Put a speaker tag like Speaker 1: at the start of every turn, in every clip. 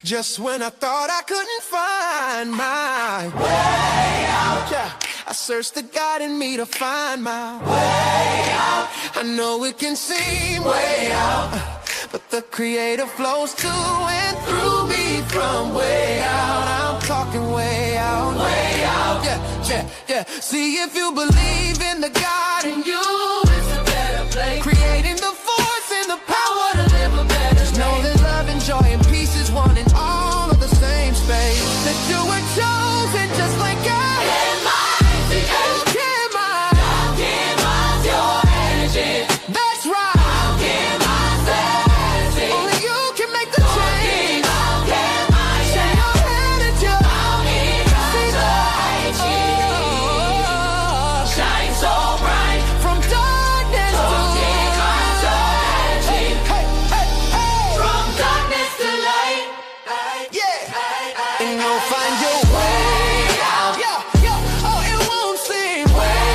Speaker 1: Just when I thought I couldn't find my way out, yeah, I searched the God in me to find my way out. I know it can seem way out, but the Creator flows to and through me from way out. I'm talking way out, yeah, yeah, yeah. See, if you believe in the God in you, it's a better place. Creating the force and the power to live a better life. Know that love and joy and peace is one in all of the same space. That you were chosen just like God. Your energy. That's right. Only you can make the change. Shine your head at you. Shine so bright from darkness to light. Hey, hey, hey. From darkness to light. Yeah. And you'll find your way out. Yeah, yeah. Oh, it won't seem way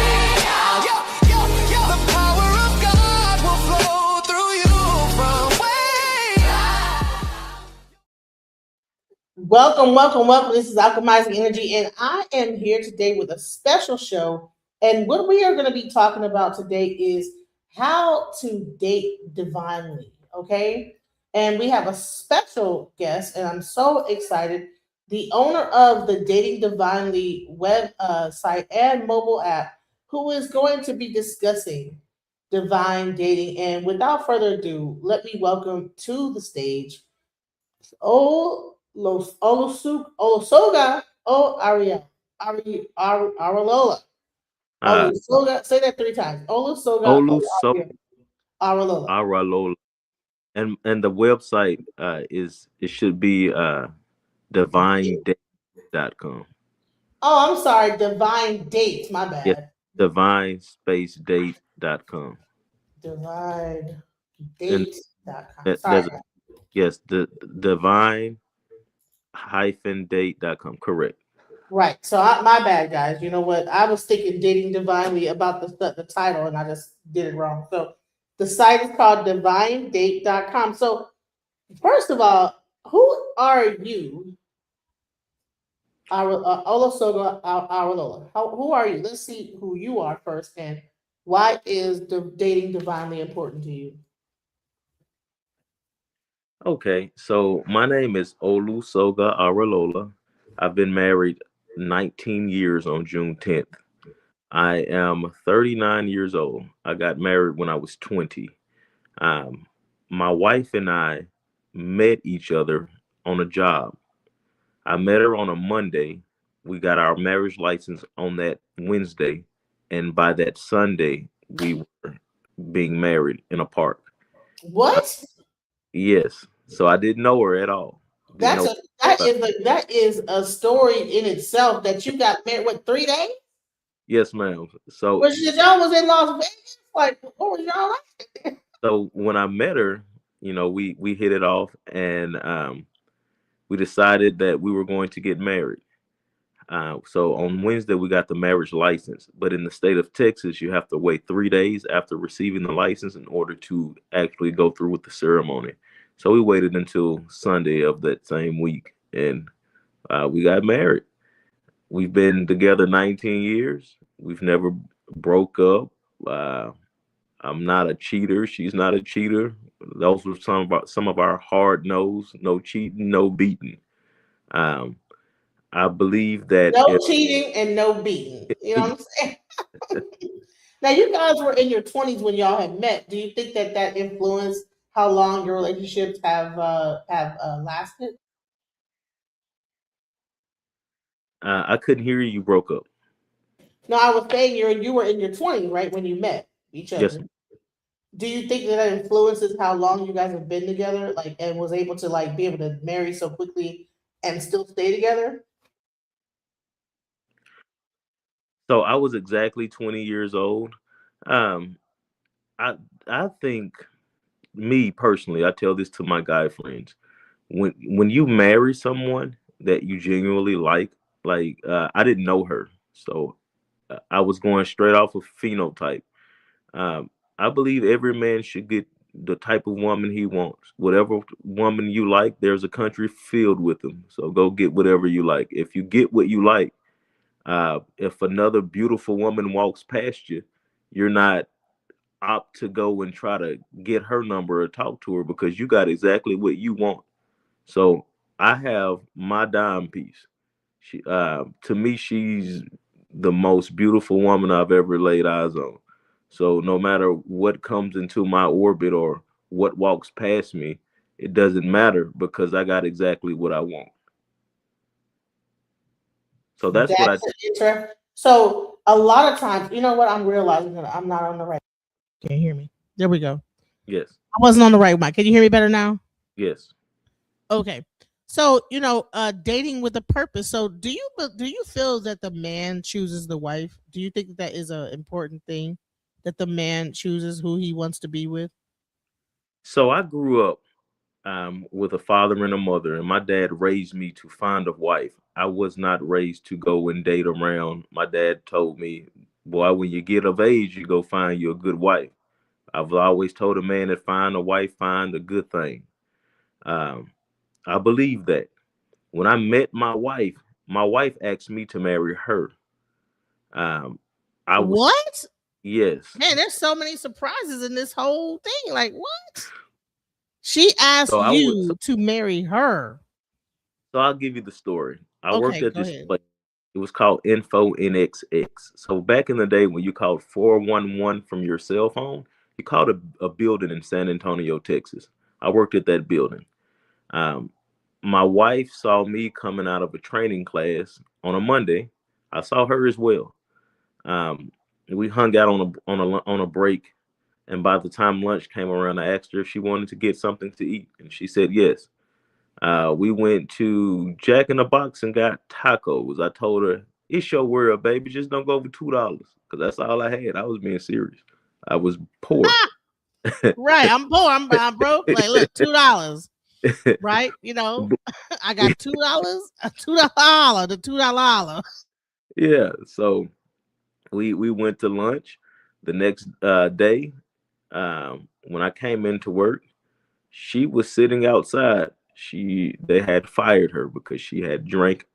Speaker 1: out. Yeah, yeah, yeah. The power of God will flow through you from way out.
Speaker 2: Welcome. This is Alchemizing Energy, and I am here today with a special show. And what we are going to be talking about today is how to date divinely. Okay. And we have a special guest, and I'm so excited. The owner of the Dating Divinely web site and mobile app, who is going to be discussing divine dating. And without further ado, let me welcome to the stage Olusoga Aralola.
Speaker 3: Uh,
Speaker 2: Olusoga, say that three times. Olusoga
Speaker 3: Olusoga
Speaker 2: Aralola.
Speaker 3: Aralola, and the website it should be divinedate.com.
Speaker 2: Oh, I'm sorry, Divine Date. My
Speaker 3: Yes,
Speaker 2: bad.
Speaker 3: divinespace-date.com.
Speaker 2: Divine
Speaker 3: And
Speaker 2: Date.com. Sorry.
Speaker 3: there's yes, the divine-date.com. Correct.
Speaker 2: Right. So my bad, guys. You know what? I was thinking dating divinely about the title, and I just did it wrong. So the site is called divinedate.com. So first of all, who are you, Olusoga Aralola? Who are you? Let's see who you are first, and why is the dating divinely important to you?
Speaker 3: Okay, so my name is Olusoga Aralola. I've been married 19 years on June 10th. I am 39 years old. I got married when I was 20. Um, my wife and I met each other on a job. I met her on a Monday. We got our marriage license on that Wednesday. And by that Sunday, we were being married in a park. Uh,
Speaker 2: What?
Speaker 3: yes. So I didn't know her at all. Didn't
Speaker 2: That's
Speaker 3: know.
Speaker 2: a that is a story in itself that you got married. What, 3 days?
Speaker 3: Yes, ma'am.
Speaker 2: Was y'all was in Las Vegas? Like, what was y'all like?
Speaker 3: So when I met her, we hit it off, and we decided that we were going to get married. So on Wednesday we got the marriage license, but in the state of Texas, you have to wait 3 days after receiving the license in order to actually go through with the ceremony. So we waited until Sunday of that same week, and we got married. We've been together 19 years. We've never broke up. Uh, I'm not a cheater. She's not a cheater. Those were some of our hard no's: no cheating, no beating. Um, I believe that
Speaker 2: No
Speaker 3: if
Speaker 2: cheating and no beating. You know what I'm saying? Now, you guys were in your 20s when y'all had met. Do you think that that influenced how long your relationships have lasted?
Speaker 3: I couldn't hear you, you broke up.
Speaker 2: No, I was saying you were in your 20s, right, when you met each
Speaker 3: Yes,
Speaker 2: other. Do you think that that influences how long you guys have been together, like, and was able to like be able to marry so quickly and still stay together?
Speaker 3: so I was exactly 20 years old. Um, I I think, me personally, I tell this to my guy friends. When you marry someone that you genuinely like I didn't know her, so I was going straight off of phenotype. Um, I believe every man should get the type of woman he wants. Whatever woman you like, there's a country filled with them. So go get whatever you like. If you get what you like, if another beautiful woman walks past you, you're not opt to go and try to get her number or talk to her because you got exactly what you want. So I have my dime piece. To me, she's the most beautiful woman I've ever laid eyes on. So no matter what comes into my orbit or what walks past me, it doesn't matter because I got exactly what I want. So that's what I.
Speaker 2: That's interesting. So a lot of times, you know what? I'm realizing that I'm not on the right. Can't hear me. There we go.
Speaker 3: Yes,
Speaker 2: I wasn't on the right mic. Can you hear me better now?
Speaker 3: yes.
Speaker 2: Okay. So, dating with a purpose. So, do you feel that the man chooses the wife? Do you think that is an important thing that the man chooses who he wants to be with?
Speaker 3: So I grew up with a father and a mother, and my dad raised me to find a wife. I was not raised to go and date around. My dad told me, "Boy, when you get of age, you go find you a good wife." I've always told a man that find a wife, find a good thing. Um, I believe that. When I met my wife asked me to marry her. Um, I was
Speaker 2: What?
Speaker 3: yes.
Speaker 2: Man, there's so many surprises in this whole thing. Like, what? She asked
Speaker 3: So I was.
Speaker 2: you to marry her.
Speaker 3: So I'll give you the story. I worked
Speaker 2: Okay,
Speaker 3: at
Speaker 2: go
Speaker 3: this
Speaker 2: ahead.
Speaker 3: place. It was called Info NXX. So back in the day when you called 411 from your cell phone, you called a building in San Antonio, Texas. I worked at that building. Um, my wife saw me coming out of a training class on a Monday. I saw her as well. Um, we hung out on a break, and by the time lunch came around, I asked her if she wanted to get something to eat, and she said yes. We went to Jack in the Box and got tacos. I told her, "It's your world, baby. Just don't go over $2, because that's all I had." I was being serious. I was poor.
Speaker 2: Right. I'm poor. I'm broke. Like, look, $2. Right? I got $2, a $2, the $2.
Speaker 3: Yeah. So we went to lunch the next day. When I came into work, she was sitting outside. They had fired her because she had drank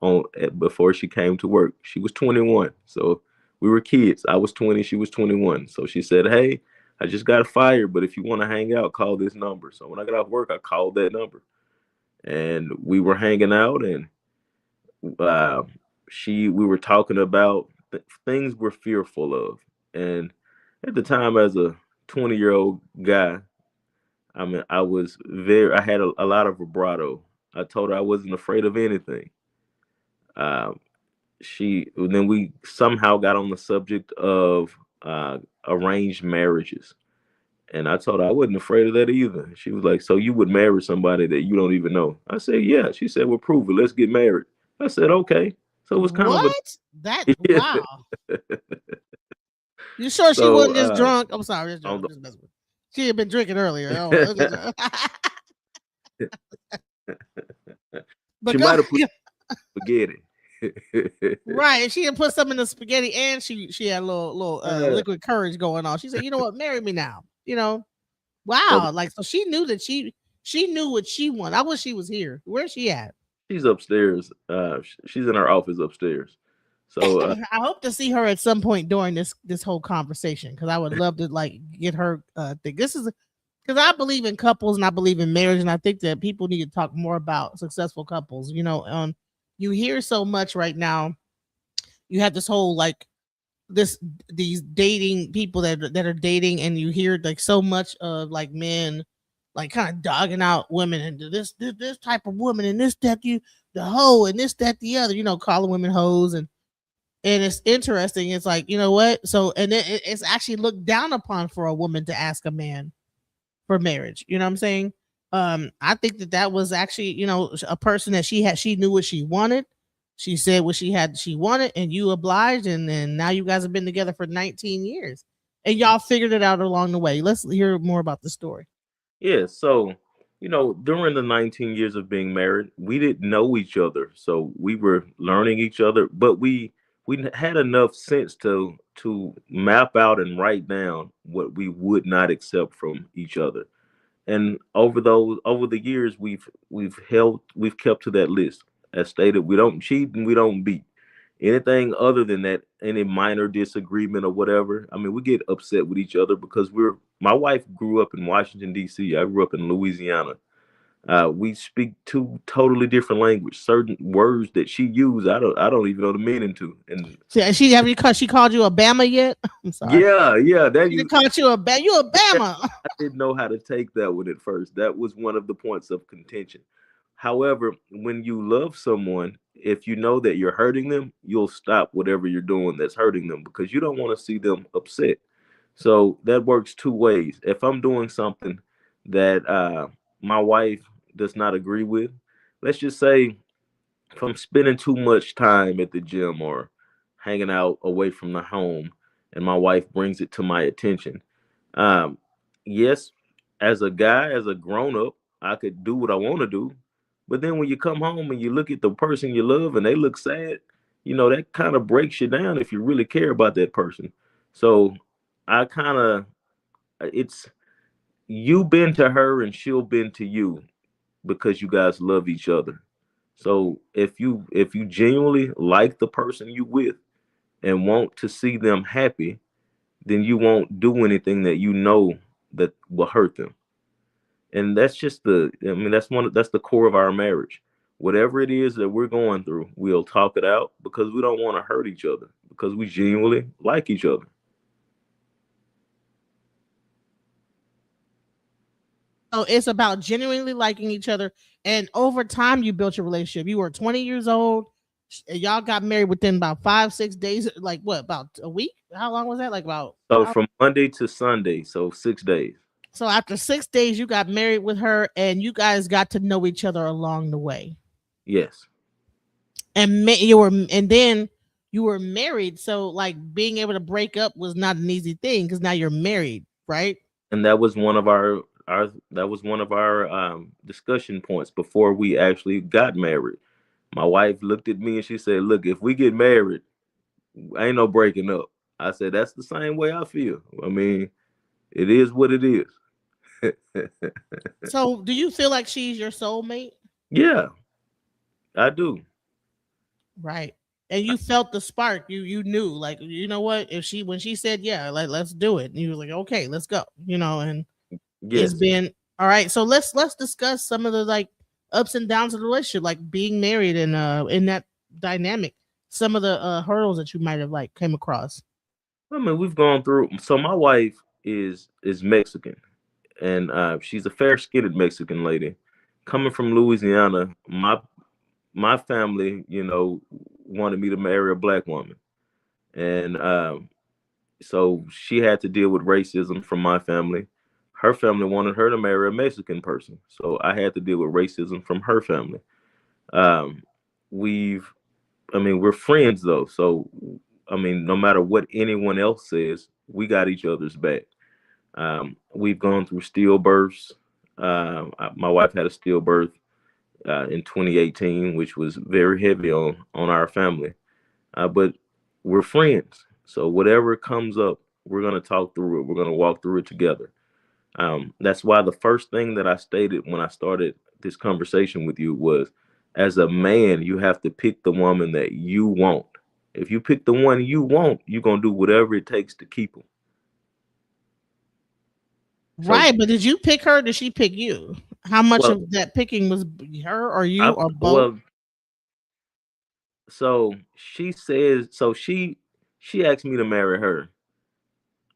Speaker 3: before she came to work. She was 21, so we were kids. I was 20, she was 21. So she said, "Hey, I just got fired, but if you want to hang out, call this number." So when I got off work, I called that number, and we were hanging out, and uh, we were talking about things we're fearful of, and at the time, as a 20-year-old guy, I mean, I had a lot of vibrato. I told her I wasn't afraid of anything. Um, then we somehow got on the subject of arranged marriages. And I told her I wasn't afraid of that either. She was like, "So you would marry somebody that you don't even know?" I said, "Yeah." She said, "Well, prove it. Let's get married." I said, "Okay." So it was kind of a
Speaker 2: What?
Speaker 3: yeah.
Speaker 2: Wow. You sure she
Speaker 3: So
Speaker 2: wasn't just drunk? I'm sorry, just
Speaker 3: on
Speaker 2: joking. Just messing with you. She had been drinking earlier. Oh,
Speaker 3: she
Speaker 2: but go
Speaker 3: might have put spaghetti.
Speaker 2: right. She had put some in the spaghetti and she had a little
Speaker 3: Uh,
Speaker 2: liquid courage going on. She said, "You know what? Marry me now."
Speaker 3: so
Speaker 2: Wow. Like, so she knew that she knew what she wanted. I wish she was here. Where's she at?
Speaker 3: she's upstairs. She's in her office upstairs. So
Speaker 2: I hope to see her at some point during this whole conversation because I would love to like get her thing. This is because I believe in couples and I believe in marriage, and I think that people need to talk more about successful couples. You hear so much right now. You have this whole like this these dating people that are dating, and you hear like so much of like men like kind of dogging out women and this type of woman and this that you the hoe and this that the other. Calling women hoes and it's interesting. It's like, you know what? So, and then it's actually looked down upon for a woman to ask a man for marriage. You know what I'm saying? I think that was actually, a person that she knew what she wanted. She said what she wanted, and you obliged, and then now you guys have been together for 19 years, and y'all figured it out along the way. Let's hear more about the story.
Speaker 3: yeah, so during the 19 years of being married, we didn't know each other, so we were learning each other, but we had enough sense to map out and write down what we would not accept from each other. And over the years, we've kept to that list. As stated, we don't cheat and we don't beat. Anything other than that, any minor disagreement or whatever, I mean, we get upset with each other because my wife grew up in Washington, D.C. I grew up in Louisiana. We speak two totally different language. Certain words that she used, I don't even know the meaning to. And
Speaker 2: She called you a Bama yet? I'm sorry.
Speaker 3: yeah, that
Speaker 2: She
Speaker 3: you
Speaker 2: called you a Bama. You a Bama.
Speaker 3: I didn't know how to take that one at first. That was one of the points of contention. However, when you love someone, if you know that you're hurting them, you'll stop whatever you're doing that's hurting them because you don't want to see them upset. So that works two ways. If I'm doing something that my wife does not agree with, let's just say if I'm spending too much time at the gym or hanging out away from the home, and my wife brings it to my attention, um, yes, as a guy, as a grown up, I could do what I want to do. But then when you come home and you look at the person you love and they look sad, that kind of breaks you down if you really care about that person. So I kind of, it's you bend to her and she'll bend to you because you guys love each other. So if you genuinely like the person you with and want to see them happy, then you won't do anything that you know that will hurt them. And that's just that's the core of our marriage. Whatever it is that we're going through, we'll talk it out because we don't want to hurt each other because we genuinely like each other.
Speaker 2: So it's about genuinely liking each other. And over time, you built your relationship. You were 20 years old. And y'all got married within about 5, 6 days. Like what? About a week? How long was that? Like about.
Speaker 3: So from Monday to Sunday, so 6 days.
Speaker 2: So after 6 days, you got married with her, and you guys got to know each other along the way.
Speaker 3: Yes.
Speaker 2: And then you were married. So like being able to break up was not an easy thing because now you're married, right?
Speaker 3: And that was one of our discussion points before we actually got married. My wife looked at me and she said, "Look, if we get married, ain't no breaking up." I said, "That's the same way I feel. I mean, it is what it is."
Speaker 2: So do you feel like she's your soulmate?
Speaker 3: Yeah, I do.
Speaker 2: Right. And you felt the spark. You knew, like, you know what? If she when she said yeah, like let's do it. And you was like, okay, let's go. And it's
Speaker 3: Yes.
Speaker 2: been all right. So let's discuss some of the like ups and downs of the relationship, like being married and in that dynamic. Some of the hurdles that you might have like came across.
Speaker 3: I mean, we've gone through. So my wife is Mexican, and she's a fair-skinned Mexican lady, coming from Louisiana. My family, wanted me to marry a black woman, and so she had to deal with racism from my family. Her family wanted her to marry a Mexican person, so I had to deal with racism from her family. Um, we've, I mean, we're friends though, so I mean, no matter what anyone else says, we got each other's back. We've gone through stillbirths. My wife had a stillbirth in 2018, which was very heavy on our family. But we're friends, so whatever comes up, we're gonna talk through it. We're gonna walk through it together. That's why the first thing that I stated when I started this conversation with you was, as a man, you have to pick the woman that you want. If you pick the one you want, you're gonna do whatever it takes to keep them. So,
Speaker 2: Right, but did you pick her? Or did she pick you? How much
Speaker 3: well,
Speaker 2: of that picking was her or you
Speaker 3: I
Speaker 2: or both?
Speaker 3: well, so she says, so she asked me to marry her.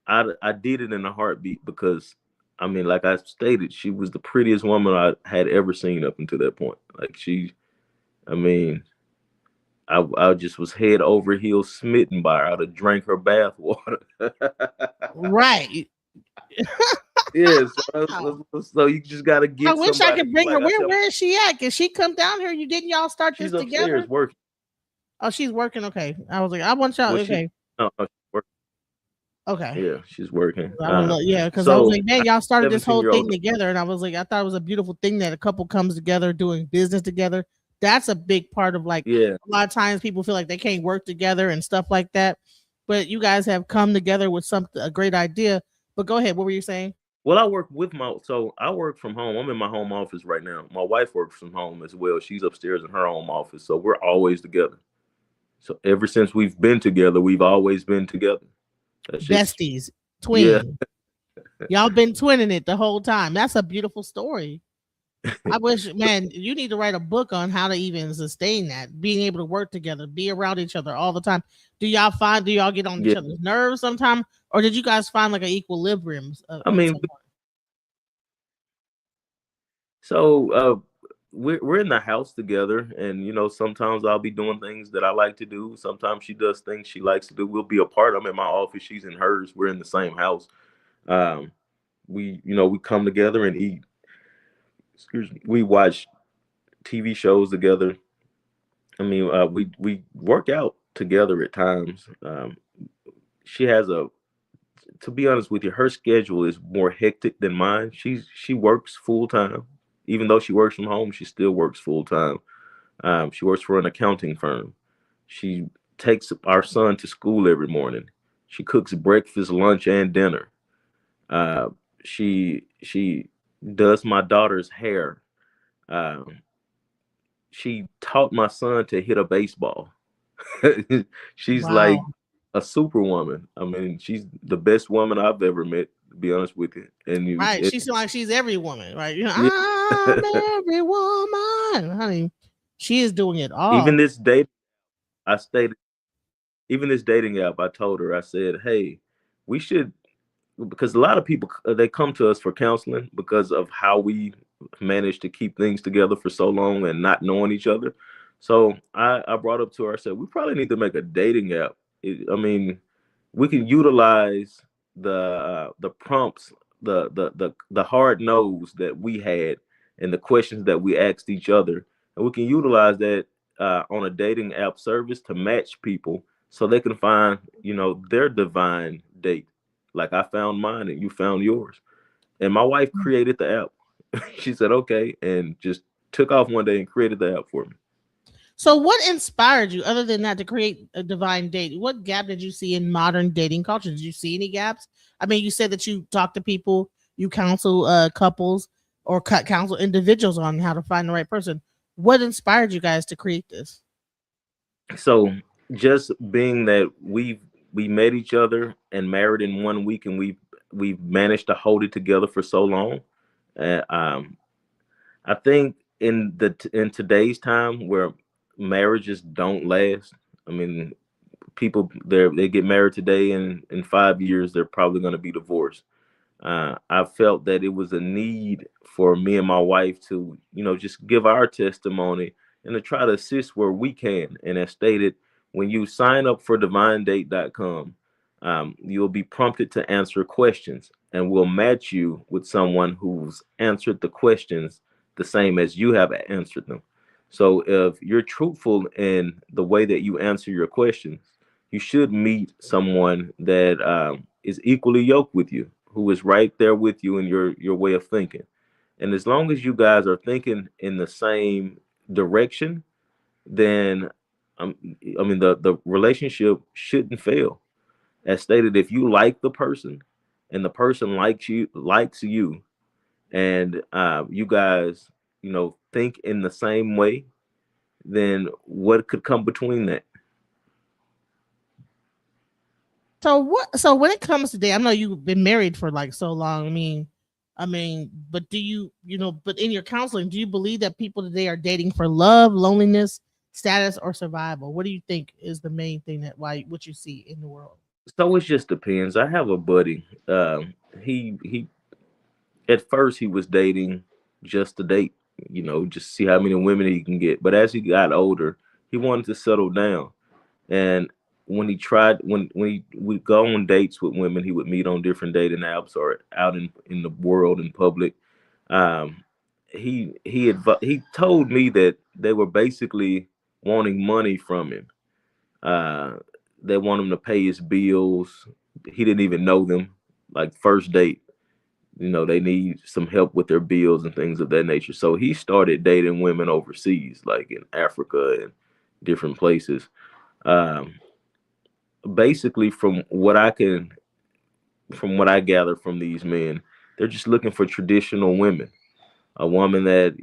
Speaker 3: I did it in a heartbeat because, I mean, like I stated, she was the prettiest woman I had ever seen up until that point. Like I mean, I just was head over heels smitten by her. I'd have drank her bath water.
Speaker 2: Right.
Speaker 3: Yeah,
Speaker 2: Wow.
Speaker 3: so you just got to
Speaker 2: I
Speaker 3: get
Speaker 2: wish I
Speaker 3: somebody.
Speaker 2: could bring her.
Speaker 3: Like I
Speaker 2: Where
Speaker 3: tell,
Speaker 2: where is she at? Can she come down here? You didn't y'all start this
Speaker 3: she's
Speaker 2: together?
Speaker 3: upstairs working.
Speaker 2: Oh, she's working. Okay. I was like, I want y'all.
Speaker 3: Well,
Speaker 2: Okay.
Speaker 3: no, she's working.
Speaker 2: Okay.
Speaker 3: Yeah, she's working.
Speaker 2: I would love, yeah, because I was
Speaker 3: So
Speaker 2: like, man,
Speaker 3: I
Speaker 2: y'all started
Speaker 3: have a
Speaker 2: this whole
Speaker 3: 17-year-old.
Speaker 2: thing together, and I was like, I thought it was a beautiful thing that a couple comes together doing business together. That's a big part of like
Speaker 3: Yeah,
Speaker 2: a lot of times people feel like they can't work together and stuff like that. But you guys have come together with a great idea. But go ahead, what were you saying?
Speaker 3: Well, I work from home. I'm in my home office right now. My wife works from home as well. She's upstairs in her home office, so we're always together. So ever since we've been together, we've always been together. That's just
Speaker 2: Besties,
Speaker 3: yeah.
Speaker 2: twin. Y'all been twinning it the whole time. That's a beautiful story. I wish, man, you need to write a book on how to even sustain that, being able to work together, be around each other all the time. Do y'all get on each
Speaker 3: Yeah.
Speaker 2: other's nerves sometime? Or did you guys find like an equilibrium
Speaker 3: I
Speaker 2: at
Speaker 3: mean,
Speaker 2: some point?
Speaker 3: so we're in the house together, and sometimes I'll be doing things that I like to do. Sometimes she does things she likes to do. We'll be apart. I'm in my office, she's in hers. We're in the same house. Um, we come together and eat. Excuse me. We watch TV shows together. I mean, we work out together at times. She has a To be honest with you, her schedule is more hectic than mine. She works full time. Even though she works from home, she still works full time. She works for an accounting firm. She takes our son to school every morning. She cooks breakfast, lunch, and dinner. Uh, she does my daughter's hair. Um, she taught my son to hit a baseball. She's like
Speaker 2: Wow.
Speaker 3: a superwoman. I mean, she's the best woman I've ever met, to be honest with you. And
Speaker 2: Right. She seems like she's every woman, right?
Speaker 3: yeah.
Speaker 2: I'm every woman. Honey, she is doing it
Speaker 3: even
Speaker 2: all.
Speaker 3: this date, I stated, even this dating app, I told her, I said, hey, we should, because a lot of people they come to us for counseling because of how we managed to keep things together for so long and not knowing each other. So I brought up to her, I said, we probably need to make a dating app. I mean, we can utilize the prompts, the hard nose that we had, and the questions that we asked each other, and we can utilize that on a dating app service to match people so they can find their divine date. Like I found mine and you found yours. And my wife created the app. She said okay, and just took off one day and created the app for me.
Speaker 2: So, what inspired you, other than that, to create a divine date? What gap did you see in modern dating culture? Did you see any gaps? I mean, you said that you talk to people, you counsel couples, or counsel individuals on how to find the right person. What inspired you guys to create this?
Speaker 3: So just being that we met each other and married in 1 week, and we've managed to hold it together for so long. Uh, um, I think in today's time where marriages don't last. I mean, people they get married today, and in 5 years they're probably going to be divorced. I felt that it was a need for me and my wife to, just give our testimony and to try to assist where we can. And as stated, when you sign up for divinedate.com, you'll be prompted to answer questions, and we'll match you with someone who's answered the questions the same as you have answered them. So if you're truthful in the way that you answer your questions, you should meet someone that is equally yoked with you, who is right there with you in your way of thinking. And as long as you guys are thinking in the same direction, then um, I mean the relationship shouldn't fail. As stated, if you like the person and the person likes you, and you guys think in the same way, then what could come between that?
Speaker 2: So what? So when it comes to date, I know you've been married for like so long. But do but in your counseling, do you believe that people today are dating for love, loneliness, status, or survival? What do you think is the main thing that why what you see in the world?
Speaker 3: So it just depends. I have a buddy. He at first he was dating just to date, just see how many women he can get. But as he got older, he wanted to settle down. And when he would go on dates with women, he would meet on different dating apps or out in the world in public. Um, he told me that they were basically wanting money from him. Uh, they want him to pay his bills. He didn't even know them. Like first date, they need some help with their bills and things of that nature. So he started dating women overseas, like in Africa and different places. Um, Basically, from what I gather from these men, They're just looking for traditional women, a woman that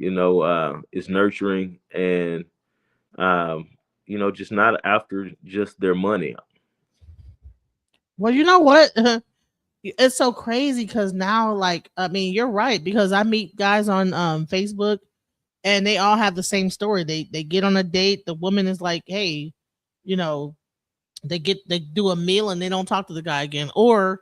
Speaker 3: is nurturing and um, just not after just their money.
Speaker 2: Well, you know what? It's so crazy because now, like, I mean, you're right because I meet guys on Facebook and they all have the same story. They get on a date. The woman is like, "Hey, you know, they do a meal and they don't talk to the guy again, or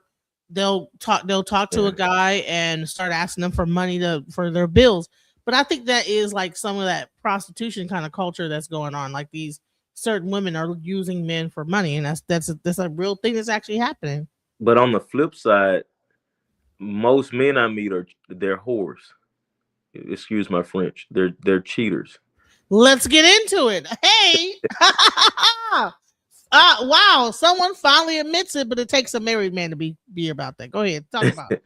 Speaker 2: they'll talk to
Speaker 3: Yeah.
Speaker 2: a guy and start asking them for money to for their bills." But I think that is like some of that prostitution kind of culture that's going on. Like these certain women are using men for money, and that's a real thing that's actually happening.
Speaker 3: But on the flip side, most men I meet they're whores. Excuse my French. They're cheaters.
Speaker 2: Let's get into it. Hey, wow! Someone finally admits it, but it takes a married man to be about that. Go ahead, talk about it.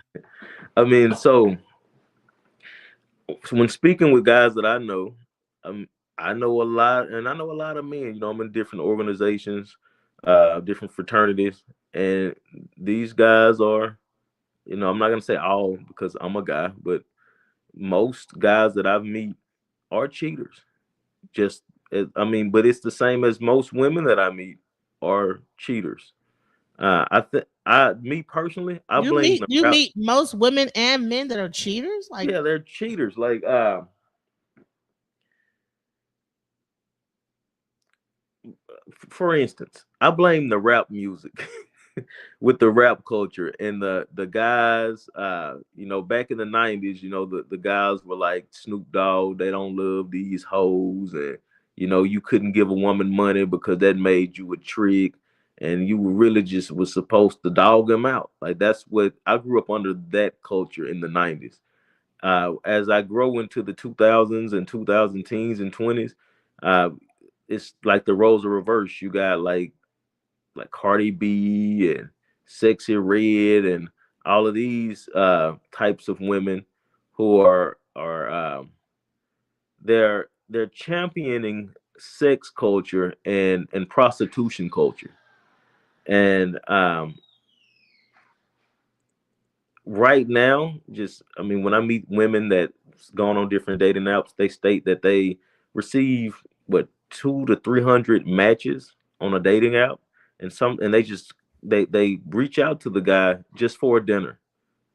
Speaker 3: I mean, so when speaking with guys that I know, um, I know a lot, and I know a lot of men. I'm in different organizations, different fraternities, and these guys are, I'm not gonna say all because I'm a guy, but most guys that I've meet are cheaters. Just, I mean, but it's the same as most women that I meet are cheaters. Me personally, I
Speaker 2: You
Speaker 3: blame
Speaker 2: meet
Speaker 3: the
Speaker 2: you
Speaker 3: rap.
Speaker 2: meet most women and men that are cheaters. Like
Speaker 3: Yeah, they're cheaters. Like, for instance, I blame the rap music with the rap culture and the guys. Back in the '90s, the guys were like Snoop Dogg. They don't love these hoes, and you couldn't give a woman money because that made you a trick, and you were really just was supposed to dog them out. Like that's what I grew up under that culture in the '90s. As I grow into the 2000s and 2000 teens and 20s, uh, it's like the roles are reversed. You got like Cardi B and Sexy Red and all of these types of women who are they're championing sex culture and prostitution culture. And right now, just I mean, when I meet women that gone on different dating apps, they state that they receive what 200 to 300 matches on a dating app, and they reach out to the guy just for a dinner.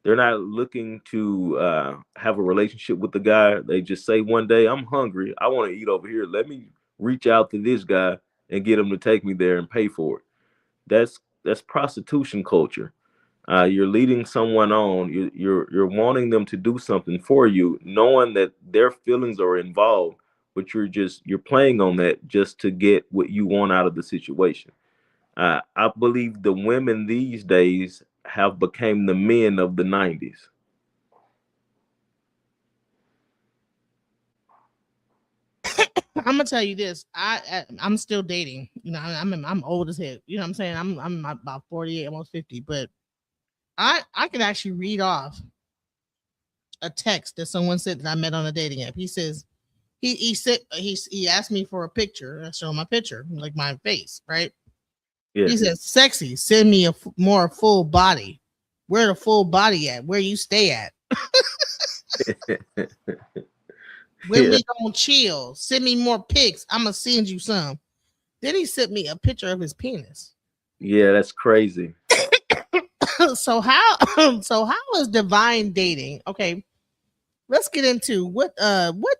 Speaker 3: They're not looking to have a relationship with the guy. They just say one day, "I'm hungry. I want to eat over here. Let me reach out to this guy and get him to take me there and pay for it." That's prostitution culture. You're leading someone on. You're wanting them to do something for you, knowing that their feelings are involved, but you're playing on that just to get what you want out of the situation. I believe the women these days have become the men of the '90s.
Speaker 2: I'm gonna tell you this, I'm still dating. I'm old as hell. You know what I'm saying? I'm about 48, almost 50, but I can actually read off a text that someone said that I met on a dating app. He says he said he asked me for a picture. I show him my picture, like my face, right?
Speaker 3: Yeah,
Speaker 2: He says, "Sexy, send me a more full body. Where the full body at? Where you stay at? When
Speaker 3: yeah,
Speaker 2: we gonna chill? Send me more pics. I'm gonna send you some." Then he sent me a picture of his penis.
Speaker 3: yeah. That's crazy.
Speaker 2: So how so how is divine dating? Okay, let's get into what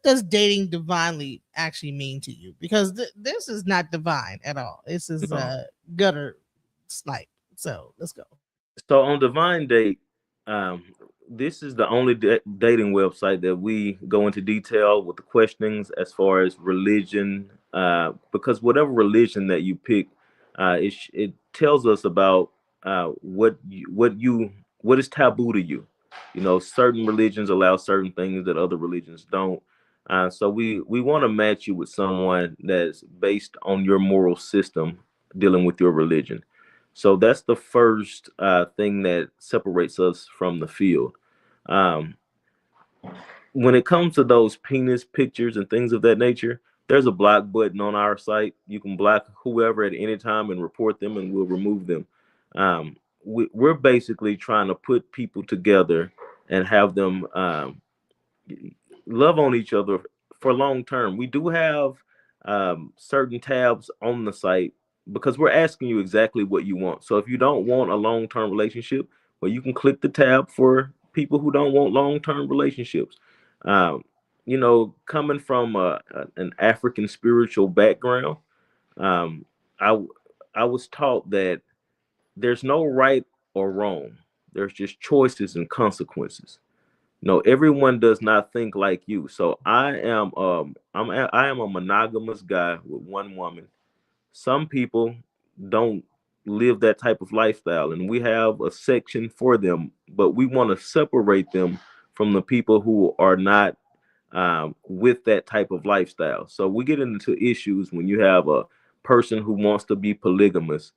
Speaker 2: does dating divinely actually mean to you? Because this is not divine at all. This is
Speaker 3: No.
Speaker 2: gutter snipe. So let's go.
Speaker 3: So on Divine Date, um, this is the only dating website that we go into detail with the questionings as far as religion, because whatever religion that you pick, it tells us about what is taboo to you. Certain religions allow certain things that other religions don't. So we want to match you with someone that's based on your moral system dealing with your religion. So that's the first thing that separates us from the field. Um, when it comes to those penis pictures and things of that nature, there's a block button on our site. You can block whoever at any time and report them, and we'll remove them. We're basically trying to put people together and have them love on each other for long term. We do have certain tabs on the site because we're asking you exactly what you want. So if you don't want a long term relationship, well, you can click the tab for people who don't want long term relationships. Um, coming from an African spiritual background, um, I I was taught that there's no right or wrong. There's just choices and consequences. No, everyone does not think like you. So I am a monogamous guy with one woman. Some people don't live that type of lifestyle, and we have a section for them, but we want to separate them from the people who are not with that type of lifestyle. So we get into issues when you have a person who wants to be polygamous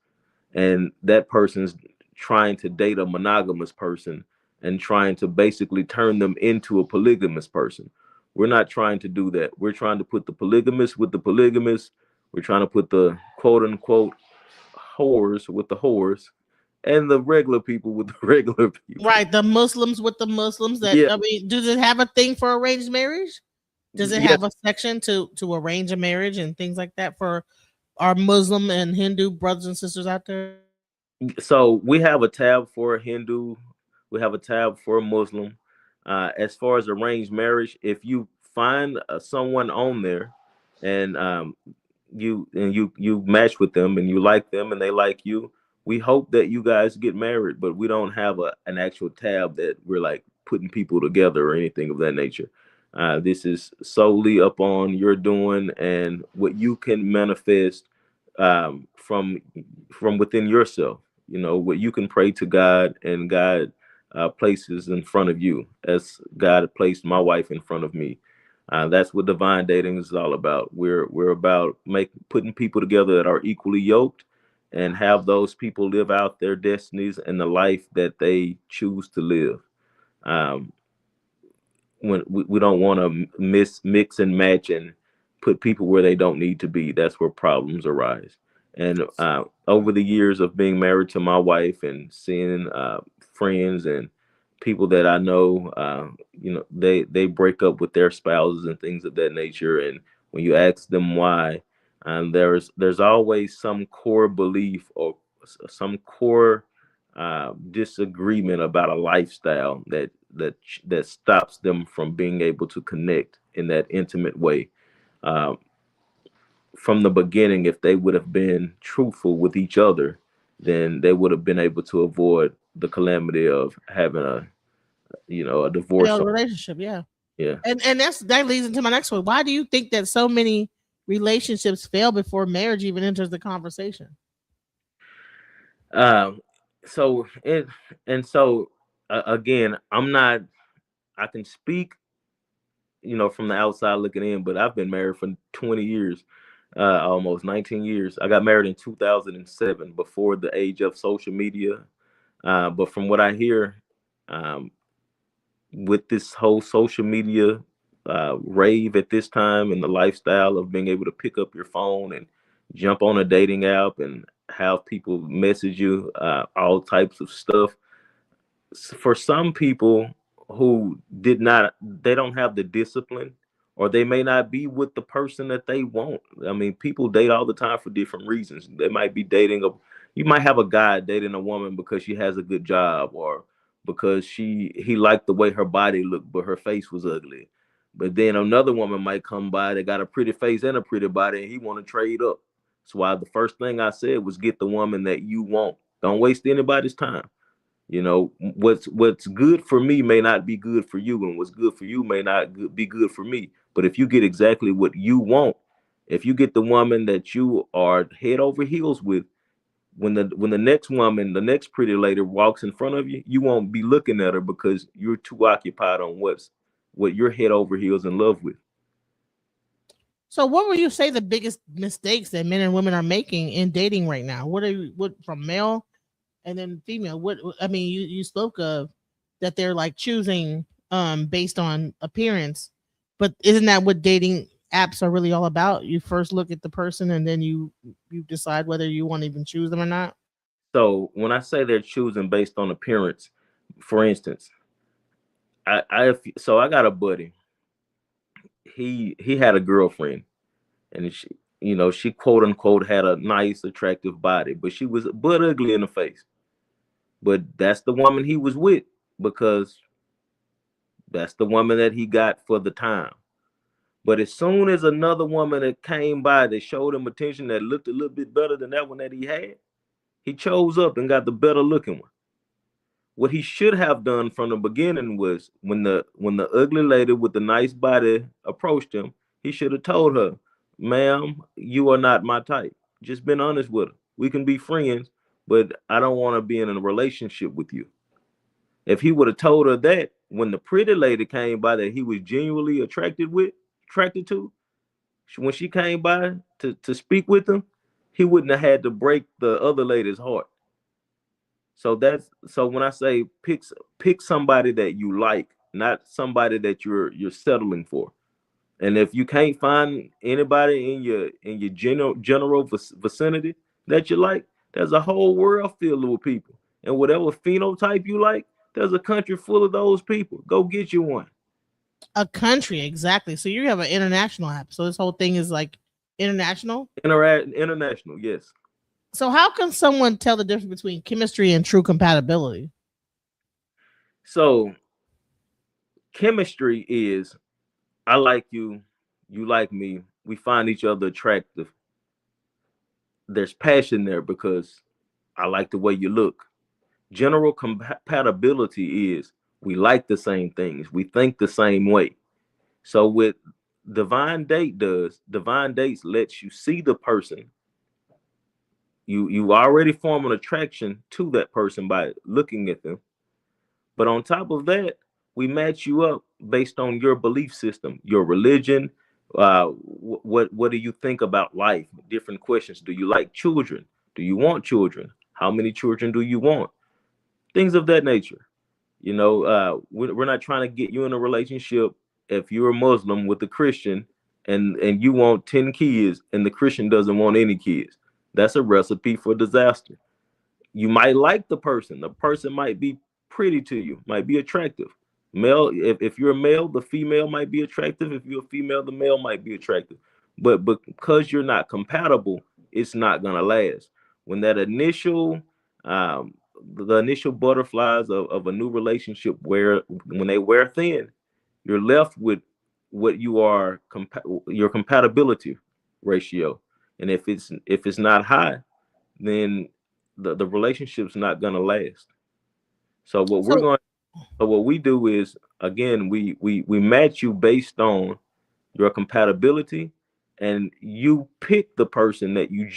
Speaker 3: and that person's trying to date a monogamous person and trying to basically turn them into a polygamous person. We're not trying to do that. We're trying to put the polygamist with the polygamist. We're trying to put the quote unquote whores with the whores and the regular people with the regular people.
Speaker 2: Right, the Muslims with the Muslims. That
Speaker 3: Yeah.
Speaker 2: I mean, does it have a thing for arranged marriage? Does it have
Speaker 3: Yes.
Speaker 2: a section to arrange a marriage and things like that for our Muslim and Hindu brothers and sisters out there?
Speaker 3: So we have a tab for a Hindu, we have a tab for a Muslim. As far as arranged marriage, if you find someone on there, and you match with them and you like them and they like you, we hope that you guys get married. But we don't have an actual tab that we're like putting people together or anything of that nature. This is solely upon your doing and what you can manifest from within yourself. What you can pray to God, and God places in front of you, as God placed my wife in front of me. That's what divine dating is all about. We're about putting people together that are equally yoked, and have those people live out their destinies and the life that they choose to live. Um, when we don't want to mix and match and put people where they don't need to be. That's where problems arise. And over the years of being married to my wife and seeing friends and people that I know, they break up with their spouses and things of that nature. And when you ask them why, there's always some core belief or some core disagreement about a lifestyle that stops them from being able to connect in that intimate way. Uh, from the beginning, if they would have been truthful with each other, then they would have been able to avoid the calamity of having a divorce.
Speaker 2: Failed relationship, yeah.
Speaker 3: Yeah.
Speaker 2: And that leads into my next one. Why do you think that so many relationships fail before marriage even enters the conversation?
Speaker 3: Um, so it and so again, I can speak, from the outside looking in, but I've been married for 20 years, almost 19 years. I got married in 2007, before the age of social media. But from what I hear, um, with this whole social media rave at this time, and the lifestyle of being able to pick up your phone and jump on a dating app and have people message you all types of stuff, for some people who they don't have the discipline, or they may not be with the person that they want. I mean, people date all the time for different reasons. They might be you might have a guy dating a woman because she has a good job, or because he liked the way her body looked but her face was ugly. But then another woman might come by that got a pretty face and a pretty body, and he want to trade up. That's why the first thing I said was, get the woman that you want. Don't waste anybody's time. What's good for me may not be good for you, and what's good for you may not be good for me. But if you get exactly what you want, if you get the woman that you are head over heels with, when the next woman, the next pretty lady walks in front of you, you won't be looking at her because you're too occupied on what you're head over heels in love with.
Speaker 2: So, what would you say the biggest mistakes that men and women are making in dating right now? What from male and then female? What I mean, you spoke of that they're like choosing based on appearance, but isn't that what dating apps are really all about? You first look at the person and then you decide whether you want to even choose them or not.
Speaker 3: So when I say they're choosing based on appearance, for instance, So I got a buddy. He had a girlfriend, and she quote unquote had a nice, attractive body, but she was butt ugly in the face. But that's the woman he was with because that's the woman that he got for the time. But as soon as another woman that came by that showed him attention that looked a little bit better than that one that he had, he chose up and got the better looking one. What he should have done from the beginning was when the ugly lady with the nice body approached him, he should have told her, "Ma'am, you are not my type." Just been honest with her. We can be friends, but I don't want to be in a relationship with you. If he would have told her that when the pretty lady came by that he was genuinely attracted to, when she came by to speak with him, he wouldn't have had to break the other lady's heart. So when I say pick somebody that you like, not somebody that you're settling for. And if you can't find anybody in your general vicinity that you like, there's a whole world filled with people. And whatever phenotype you like, there's a country full of those people. Go get you one.
Speaker 2: A country, exactly. So you have an international app. So this whole thing is like international.
Speaker 3: International, yes.
Speaker 2: So how can someone tell the difference between chemistry and true compatibility?
Speaker 3: So chemistry is I like you, you like me, we find each other attractive. There's passion there because I like the way you look. General compatibility is we like the same things, we think the same way. So with divine dates lets you see the person. You already form an attraction to that person by looking at them. But on top of that, we match you up based on your belief system, your religion. What do you think about life? Different questions. Do you like children? Do you want children? How many children do you want? Things of that nature. We're not trying to get you in a relationship if you're a Muslim with a Christian and you want 10 kids and the Christian doesn't want any kids. That's a recipe for disaster. You might like the person might be pretty to you, might be attractive. Male, if you're a male, the female might be attractive. If you're a female, the male might be attractive. But because you're not compatible, it's not gonna last. When that um, the initial butterflies of a new relationship when they wear thin, you're left with what you are your compatibility ratio. And if it's not high, then the relationship's not gonna last. So
Speaker 2: So
Speaker 3: what we do is again we match you based on your compatibility, and you pick the person that you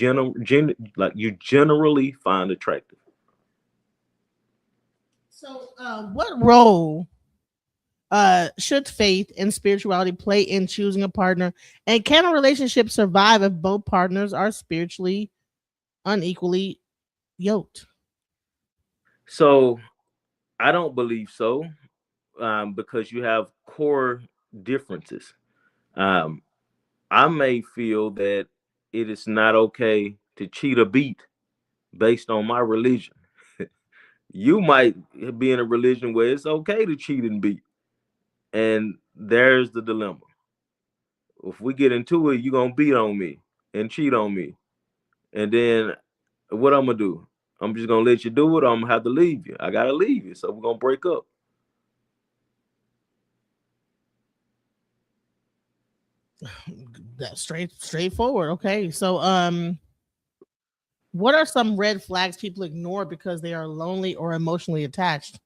Speaker 3: generally find attractive.
Speaker 2: what role should faith and spirituality play in choosing a partner? And can a relationship survive if both partners are spiritually unequally yoked?
Speaker 3: So I don't believe so, because you have core differences. Um, I may feel that it is not okay to cheat a beat based on my religion. You might be in a religion where it's okay to cheat and beat, and there's the dilemma. If we get into it, you're gonna beat on me and cheat on me, and then what I'm gonna do? I'm just gonna let you do it. Or I'm gonna have to leave you. I gotta leave you, so we're gonna break up.
Speaker 2: That's straightforward. Okay. So what are some red flags people ignore because they are lonely or emotionally attached?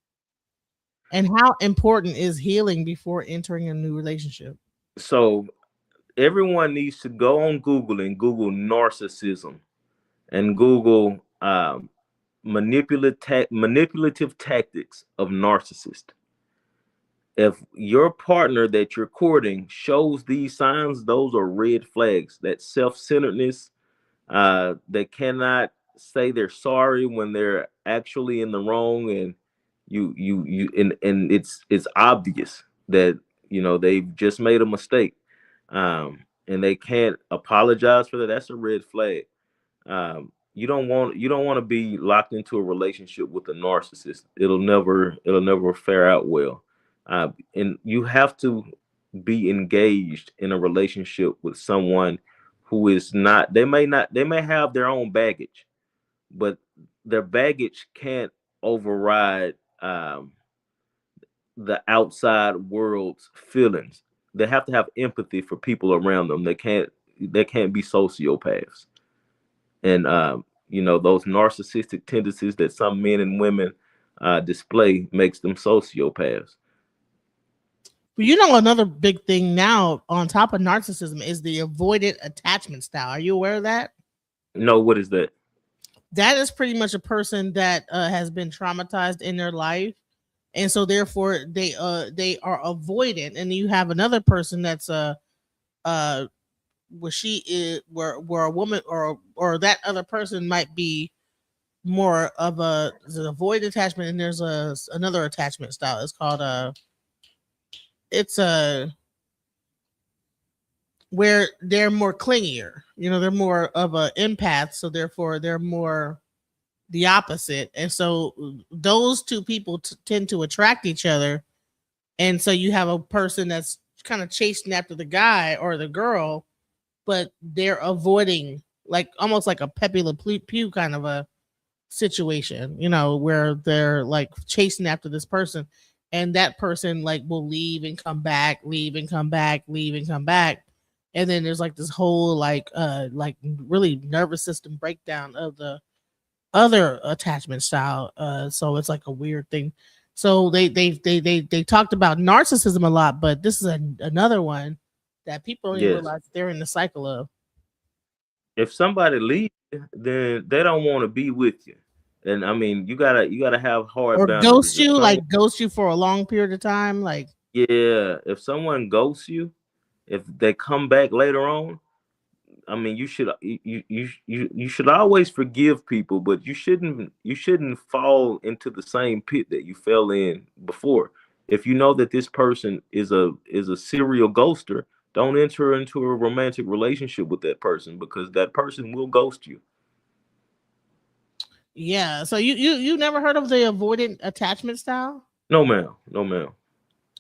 Speaker 2: And how important is healing before entering a new relationship?
Speaker 3: So everyone needs to go on Google and Google narcissism and Google manipulative tactics of narcissist. If your partner that you're courting shows these signs, those are red flags. That self-centeredness, they cannot say they're sorry when they're actually in the wrong, and and it's obvious that they've just made a mistake, and they can't apologize for that. That's a red flag. You don't want to be locked into a relationship with a narcissist. It'll never fare out well. And you have to be engaged in a relationship with someone who is not. They may have their own baggage, but their baggage can't override the outside world's feelings. They have to have empathy for people around them. They can't be sociopaths. And those narcissistic tendencies that some men and women display makes them sociopaths.
Speaker 2: You know, another big thing now on top of narcissism is the avoidant attachment style. Are you aware of that?
Speaker 3: No, what is that?
Speaker 2: That is pretty much a person that has been traumatized in their life, and so therefore they are avoidant. And you have another person that's uh where she is where a woman or that other person might be more of a is an avoid attachment, and there's another attachment style. It's called it's a where they're more clingier. You know, they're more of a empath, so therefore they're more the opposite. And so those two people tend to attract each other. And so you have a person that's kind of chasing after the guy or the girl, but they're avoiding, like almost like a Pepe Le Pew kind of a situation, you know, where they're like chasing after this person, and that person like will leave and come back, leave and come back, leave and come back. And then there's like this whole like really nervous system breakdown of the other attachment style. So it's like a weird thing. So they talked about narcissism a lot, but this is another one that people don't even
Speaker 3: Yes.
Speaker 2: realize they're in the cycle of.
Speaker 3: If somebody leaves, then they don't want to be with you. And I mean, you gotta have hard
Speaker 2: Or
Speaker 3: boundaries.
Speaker 2: ghost you, like ghost you for a long period of time, like
Speaker 3: Yeah, if someone ghosts you, if they come back later on, I mean, you should always forgive people, but you shouldn't fall into the same pit that you fell in before. If you know that this person is a serial ghoster, don't enter into a romantic relationship with that person because that person will ghost you.
Speaker 2: yeah. So you never heard of the avoidant attachment style?
Speaker 3: No, ma'am. No, ma'am.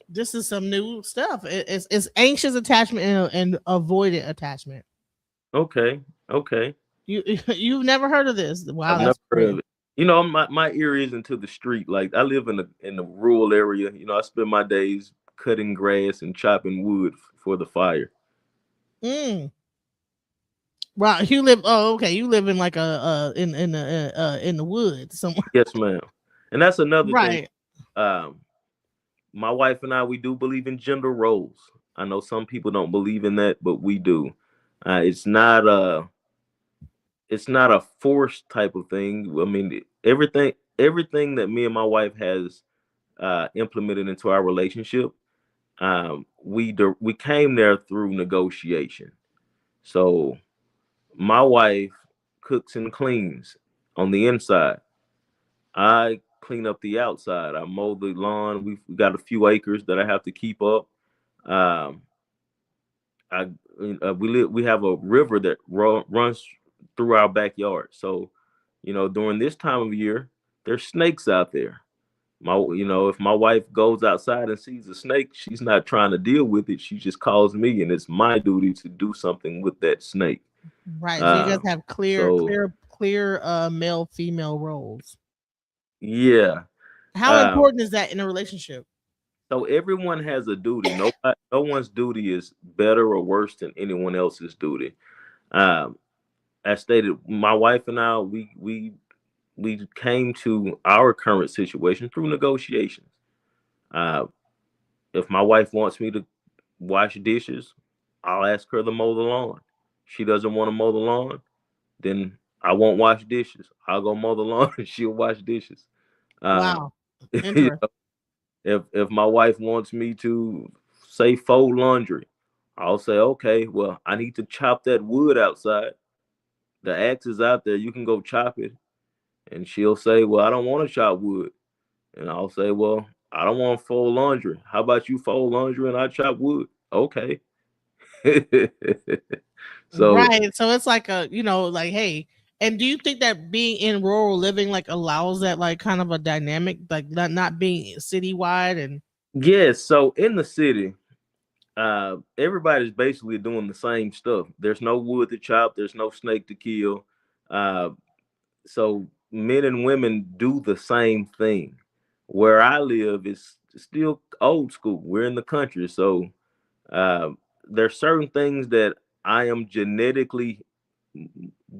Speaker 2: This is some new stuff. It's anxious attachment and avoidant attachment.
Speaker 3: Okay. Okay.
Speaker 2: You've never heard of this? Wow,
Speaker 3: I've never
Speaker 2: that's
Speaker 3: heard of
Speaker 2: crazy.
Speaker 3: it. My ear isn't to the street. Like I live in a rural area. I spend my days cutting grass and chopping wood for the fire.
Speaker 2: Mm. Wow, you live. Oh, okay. You live in like a in the woods somewhere,
Speaker 3: Yes, ma'am. And that's another thing.
Speaker 2: right?
Speaker 3: Um, my wife and I, we do believe in gender roles. I know some people don't believe in that, but we do. It's not a forced type of thing. I mean, everything that me and my wife has implemented into our relationship, we came there through negotiation. So my wife cooks and cleans on the inside. I clean up the outside. I mow the lawn. We've got a few acres that I have to keep up. Um, I we have a river that runs through our backyard. So, during this time of year, there's snakes out there. If my wife goes outside and sees a snake, she's not trying to deal with it. She just calls me, and it's my duty to do something with that snake.
Speaker 2: Right. So you guys
Speaker 3: Um,
Speaker 2: have
Speaker 3: so
Speaker 2: clear male female roles.
Speaker 3: yeah.
Speaker 2: How
Speaker 3: Um,
Speaker 2: important is that in a relationship?
Speaker 3: so everyone has a duty. No one's duty is better or worse than anyone else's duty. Um, as stated, my wife and I, we came to our current situation through negotiations. Uh, if my wife wants me to wash dishes, I'll ask her to mow the lawn. She doesn't want to mow the lawn, then I won't wash dishes. I'll go mow the lawn and she'll wash dishes. Um,
Speaker 2: Wow,
Speaker 3: you
Speaker 2: interesting.
Speaker 3: know, if my wife wants me to say fold laundry, I'll say, okay, well, I need to chop that wood outside. The axe is out there. You can go chop it. And she'll say, well, I don't want to chop wood. And I'll say, well, I don't want to fold laundry. How about you fold laundry and I chop wood? Okay. So
Speaker 2: Right. So it's like like, hey, and do you think that being in rural living like allows that like kind of a dynamic, like not being citywide and
Speaker 3: Yes, so in the city, everybody's basically doing the same stuff. There's no wood to chop, there's no snake to kill. Uh, so men and women do the same thing. Where I live is still old school. We're in the country, so uh, there's certain things that I am genetically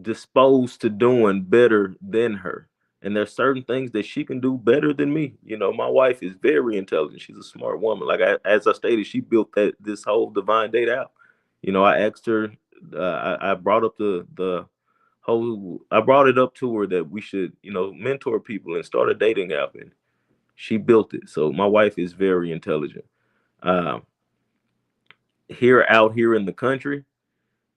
Speaker 3: disposed to doing better than her. And there's certain things that she can do better than me. You know, my wife is very intelligent. She's a smart woman. As I stated, she built this whole divine date out. You know, I asked her. I brought up the whole. I brought it up to her that we should, mentor people and start a dating app, and she built it. So my wife is very intelligent. Um, out here in the country,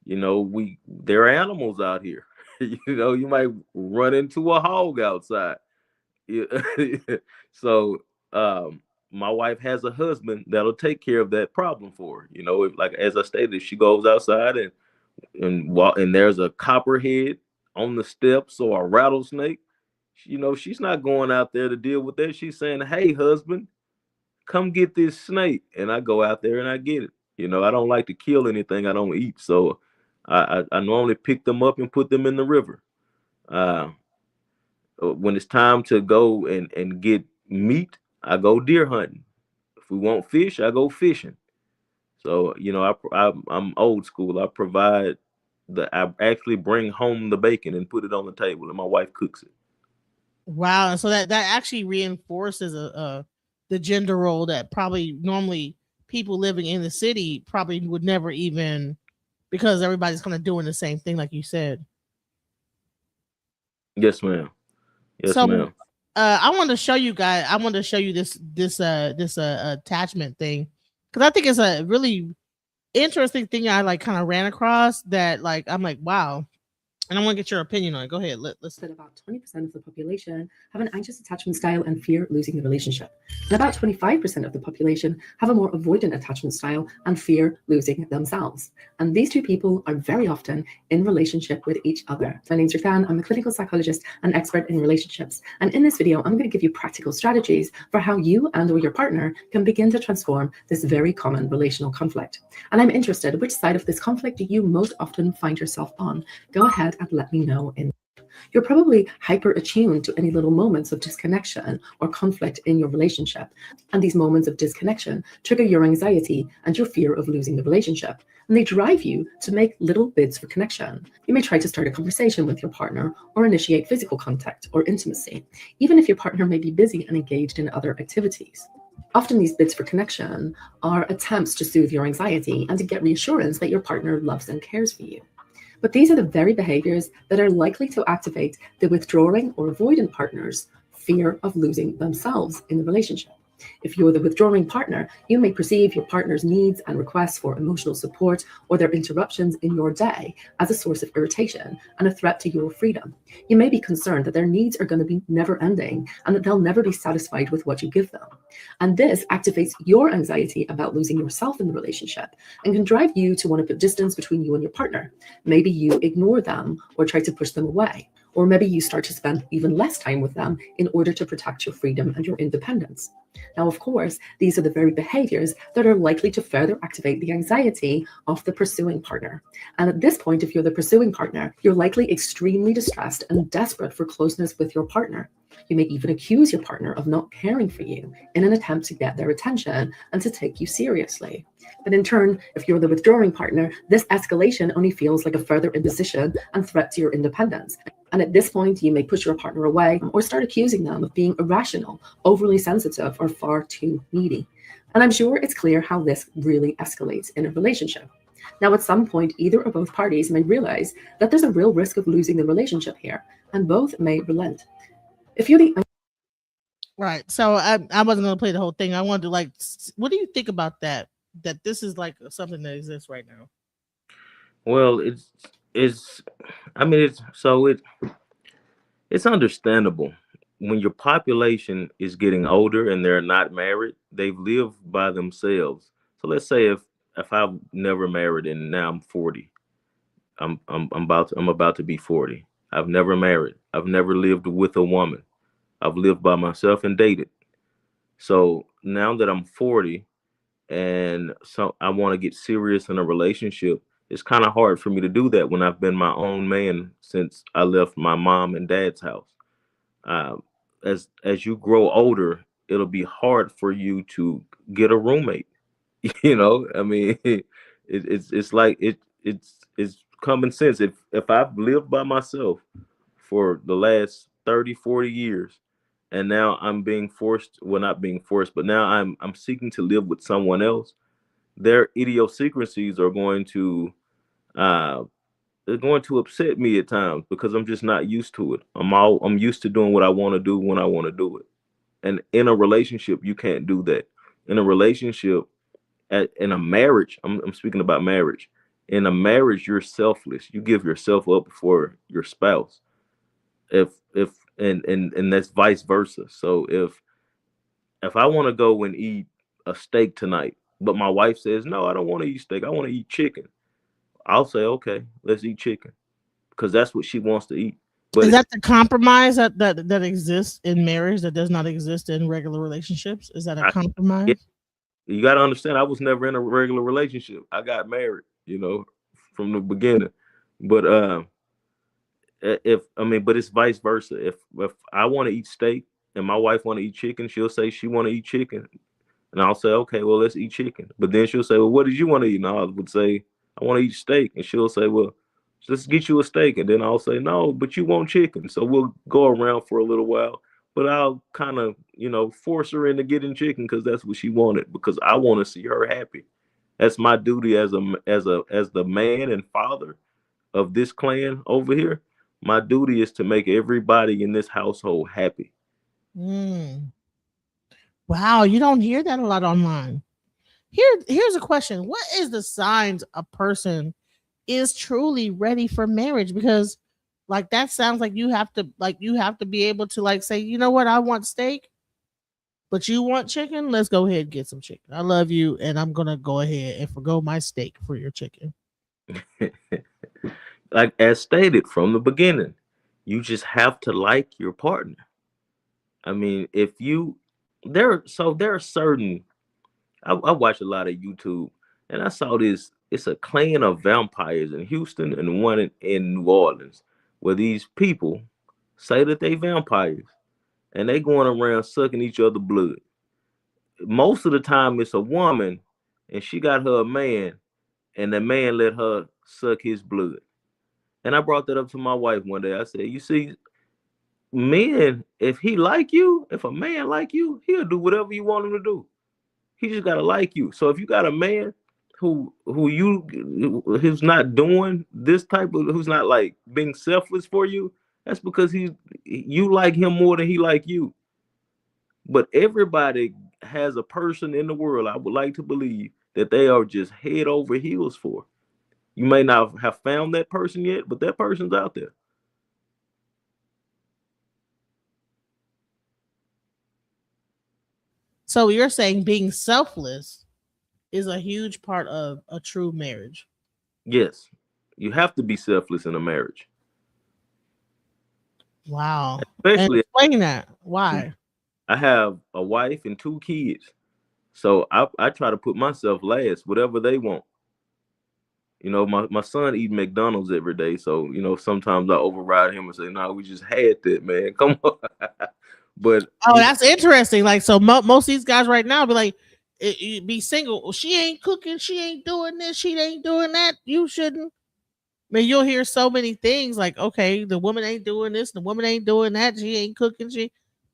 Speaker 3: there are animals out here. You might run into a hog outside. Yeah. So my wife has a husband that'll take care of that problem for her. If, like as I stated, if she goes outside and there's a copperhead on the steps or a rattlesnake, she's not going out there to deal with that. She's saying, "Hey, husband, come get this snake," and I go out there and I get it. I don't like to kill anything I don't eat, so I normally pick them up and put them in the river. Uh, when it's time to go and get meat, I go deer hunting. If we want fish, I go fishing. So I'm old school. I actually bring home the bacon and put it on the table, and my wife cooks it.
Speaker 2: Wow, and so that actually reinforces the gender role that probably normally people living in the city probably would never even, because everybody's kind of doing the same thing, like you said.
Speaker 3: Yes, ma'am. Yes,
Speaker 2: So
Speaker 3: ma'am.
Speaker 2: I want to show you guys. I want to show you this attachment thing, because I think it's a really interesting thing I like kind of ran across that, like, I'm like, wow. And I want to get your opinion on it. Go ahead. Let's
Speaker 4: That about 20% of the population have an anxious attachment style and fear losing the relationship. And about 25% of the population have a more avoidant attachment style and fear losing themselves. And these two people are very often in relationship with each other. My name's Ruthann. I'm a clinical psychologist and expert in relationships. And in this video, I'm going to give you practical strategies for how you and or your partner can begin to transform this very common relational conflict. And I'm interested, which side of this conflict do you most often find yourself on? Go ahead and let me know. You're probably hyper attuned to any little moments of disconnection or conflict in your relationship. And these moments of disconnection trigger your anxiety and your fear of losing the relationship. And they drive you to make little bids for connection. You may try to start a conversation with your partner or initiate physical contact or intimacy, even if your partner may be busy and engaged in other activities. Often these bids for connection are attempts to soothe your anxiety and to get reassurance that your partner loves and cares for you. But these are the very behaviors that are likely to activate the withdrawing or avoidant partner's fear of losing themselves in the relationship. If you're the withdrawing partner, you may perceive your partner's needs and requests for emotional support or their interruptions in your day as a source of irritation and a threat to your freedom. You may be concerned that their needs are going to be never ending and that they'll never be satisfied with what you give them. And this activates your anxiety about losing yourself in the relationship and can drive you to want to put distance between you and your partner. Maybe you ignore them or try to push them away. Or maybe you start to spend even less time with them in order to protect your freedom and your independence. Now, of course, these are the very behaviors that are likely to further activate the anxiety of the pursuing partner. And at this point, if you're the pursuing partner, you're likely extremely distressed and desperate for closeness with your partner. You may even accuse your partner of not caring for you in an attempt to get their attention and to take you seriously. But in turn, if you're the withdrawing partner, this escalation only feels like a further imposition and threat to your independence. And at this point, you may push your partner away or start accusing them of being irrational, overly sensitive, or far too needy. And I'm sure it's clear how this really escalates in a relationship. Now, at some point, either or both parties may realize that there's a real risk of losing the relationship here, and both may relent. If you're the
Speaker 2: right. So I wasn't going to play the whole thing. I wanted to, like, what do you think about that? That this is like something that exists right now.
Speaker 3: Well, it's I mean it's understandable when your population is getting older and they're not married, they've lived by themselves. So let's say if I've never married and now I'm 40, I'm about to be 40. I've never married. I've never lived with a woman. I've lived by myself and dated. So now that I'm 40 and so I want to get serious in a relationship, it's kind of hard for me to do that when I've been my own man since I left my mom and dad's house. Um, as you grow older, it'll be hard for you to get a roommate. You know, I mean, it's like it's common sense. If I've lived by myself for the last 30, 40 years, and now I'm being forced, well, not being forced, but now I'm seeking to live with someone else, their idiosyncrasies are going to uh they're going to upset me at times because I'm just not used to it. I'm used to doing what I want to do when I want to do it. And in a relationship, you can't do that. In a relationship, in a marriage, I'm speaking about marriage. In a marriage, you're selfless. You give yourself up for your spouse. If and that's vice versa. So if I want to go and eat a steak tonight, but my wife says no, I don't want to eat steak. I want to eat chicken. I'll say okay, let's eat chicken because that's what she wants to eat. But
Speaker 2: Is that the compromise that exists in marriage that does not exist in regular relationships? Is that a
Speaker 3: I, yeah,
Speaker 2: compromise?
Speaker 3: you got to understand, I was never in a regular relationship. I got married, from the beginning. But if I mean, but it's vice versa. If I want to eat steak and my wife want to eat chicken, she'll say she want to eat chicken, and I'll say okay, well let's eat chicken. But then she'll say, well, what did you want to eat? And I would say I want to eat steak, and she'll say, well, let's get you a steak. And then I'll say no, but you want chicken. So we'll go around for a little while. But I'll kind of, force her into getting chicken because that's what she wanted. Because I want to see her happy. That's my duty as the man and father of this clan over here. My duty is to make everybody in this household happy.
Speaker 2: Mm. Wow, you don't hear that a lot online. Here's a question. What is the signs a person is truly ready for marriage? Because like that sounds like you have to be able to like say, you know what, I want steak, but you want chicken. Let's go ahead and get some chicken. I love you, and I'm gonna go ahead and forgo my steak for your chicken.
Speaker 3: Like as stated from the beginning, you just have to like your partner. I mean, if you there are certain I watch a lot of YouTube, and I saw this. It's a clan of vampires in Houston and one in New Orleans, where these people say that they vampires and they going around sucking each other blood. Most of the time, it's a woman, and she got her a man, and the man let her suck his blood. And I brought that up to my wife one day. I said, "You see, men, if a man like you, he'll do whatever you want him to do. He just gotta like you. So if you got a man who's not doing this type of, who's not like being selfless for you, that's because you like him more than he like you. But everybody has a person in the world, I would like to believe, that they are just head over heels for. You may not have found that person yet, but that person's out there.
Speaker 2: So you're saying being selfless is a huge part of a true marriage.
Speaker 3: Yes, you have to be selfless in a marriage,
Speaker 2: Wow. And
Speaker 3: especially.
Speaker 2: explain that. Why?
Speaker 3: I have a wife and two kids. So I try to put myself last, whatever they want. My son eat McDonald's every day. So, sometimes I override him and say, no, we just had that, man. Come on. But
Speaker 2: Oh, that's interesting. Like, so most of these guys right now be like, be single. "Well, she ain't cooking. She ain't doing this. She ain't doing that. You shouldn't." I mean, you'll hear so many things like, okay, the woman ain't doing this, the woman ain't doing that, she ain't cooking,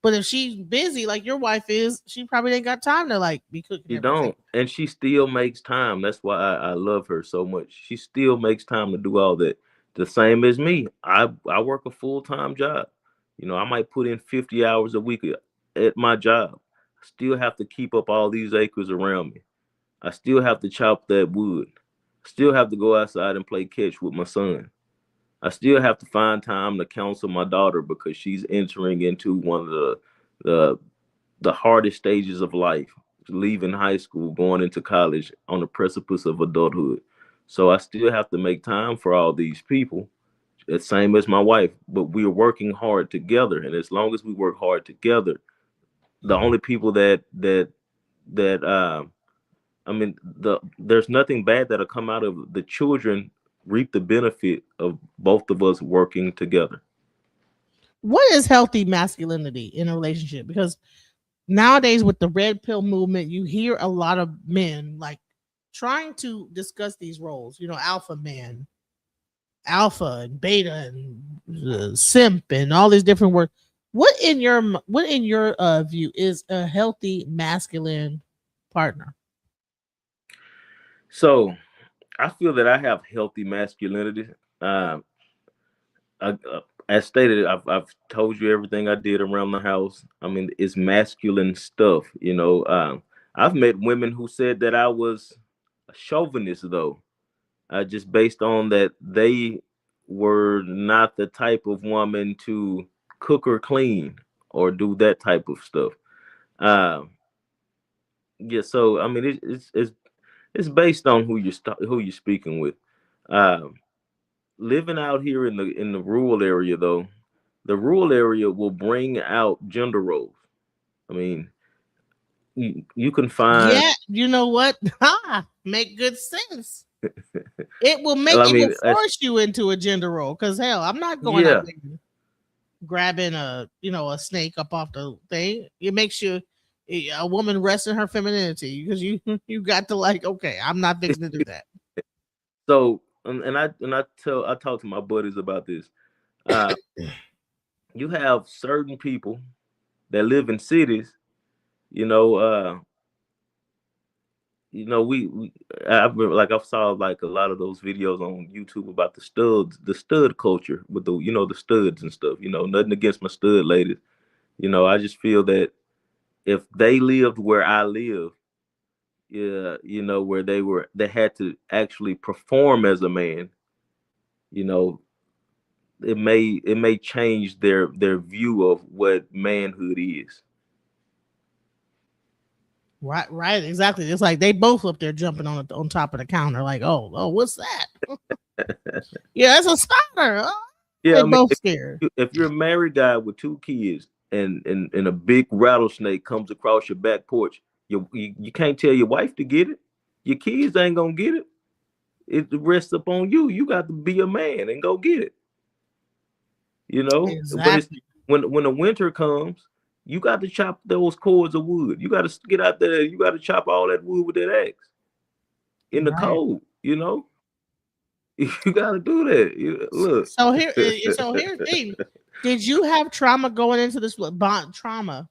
Speaker 2: but if she's busy like your wife is, she probably ain't got time to like be cooking
Speaker 3: she
Speaker 2: everything.
Speaker 3: don't. And she still makes time. That's why I love her so much. She still makes time to do all that. The same as me. I work a full-time job. I might put in 50 hours a week at my job. I still have to keep up all these acres around me. I still have to chop that wood. Still have to go outside and play catch with my son. I still have to find time to counsel my daughter because she's entering into one of the the hardest stages of life, leaving high school, going into college, on the precipice of adulthood. So I still have to make time for all these people, the same as my wife. But we're working hard together, and as long as we work hard together, the only people that that I mean, there's nothing bad that'll come out of the children reap the benefit of both of us working together.
Speaker 2: What is healthy masculinity in a relationship? Because nowadays with the red pill movement, you hear a lot of men like trying to discuss these roles, alpha man, alpha and beta and simp and all these different words. What in your view is a healthy masculine partner?
Speaker 3: So I feel that I have healthy masculinity. Um, as stated, I've told you everything I did around the house. I mean, it's masculine stuff. I've met women who said that I was a chauvinist, though, just based on that they were not the type of woman to cook or clean or do that type of stuff. Um, yeah, so I mean, it's based on who you're speaking with. Um, Living out here in the rural area, though, the rural area will bring out gender roles. I mean, you can find.
Speaker 2: Yeah, you know what? Make good sense. It will
Speaker 3: I
Speaker 2: it will
Speaker 3: mean,
Speaker 2: force you into a gender role. Cause hell, I'm not going out
Speaker 3: yeah.
Speaker 2: there grabbing a snake up off the thing. It makes you a woman rest in her femininity because you got to like, okay, I'm not fixing to do that.
Speaker 3: So, I talk to my buddies about this. Uh, you have certain people that live in cities. You know, we I've saw like a lot of those videos on YouTube about the stud culture with the studs and stuff. Nothing against my stud ladies. I just feel that if they lived where I live, yeah, where they had to actually perform as a man, you know, it may change their view of what manhood is.
Speaker 2: Right, exactly. It's like they both up there jumping on top of the counter, like, oh, what's that? Yeah, that's a spider. Oh,
Speaker 3: Yeah,
Speaker 2: they
Speaker 3: I mean,
Speaker 2: both scared.
Speaker 3: if you're a married guy with two kids and a big rattlesnake comes across your back porch, you can't tell your wife to get it. Your kids ain't gonna get it. It rests upon you. You got to be a man and go get it. But it's
Speaker 2: Exactly.
Speaker 3: when the winter comes, you got to chop those cords of wood. You got to get out there. You got to chop all that wood with that axe in the
Speaker 2: Right.
Speaker 3: cold. You got to do that. Look.
Speaker 2: So here's the thing. Did you have trauma going into this bond trauma?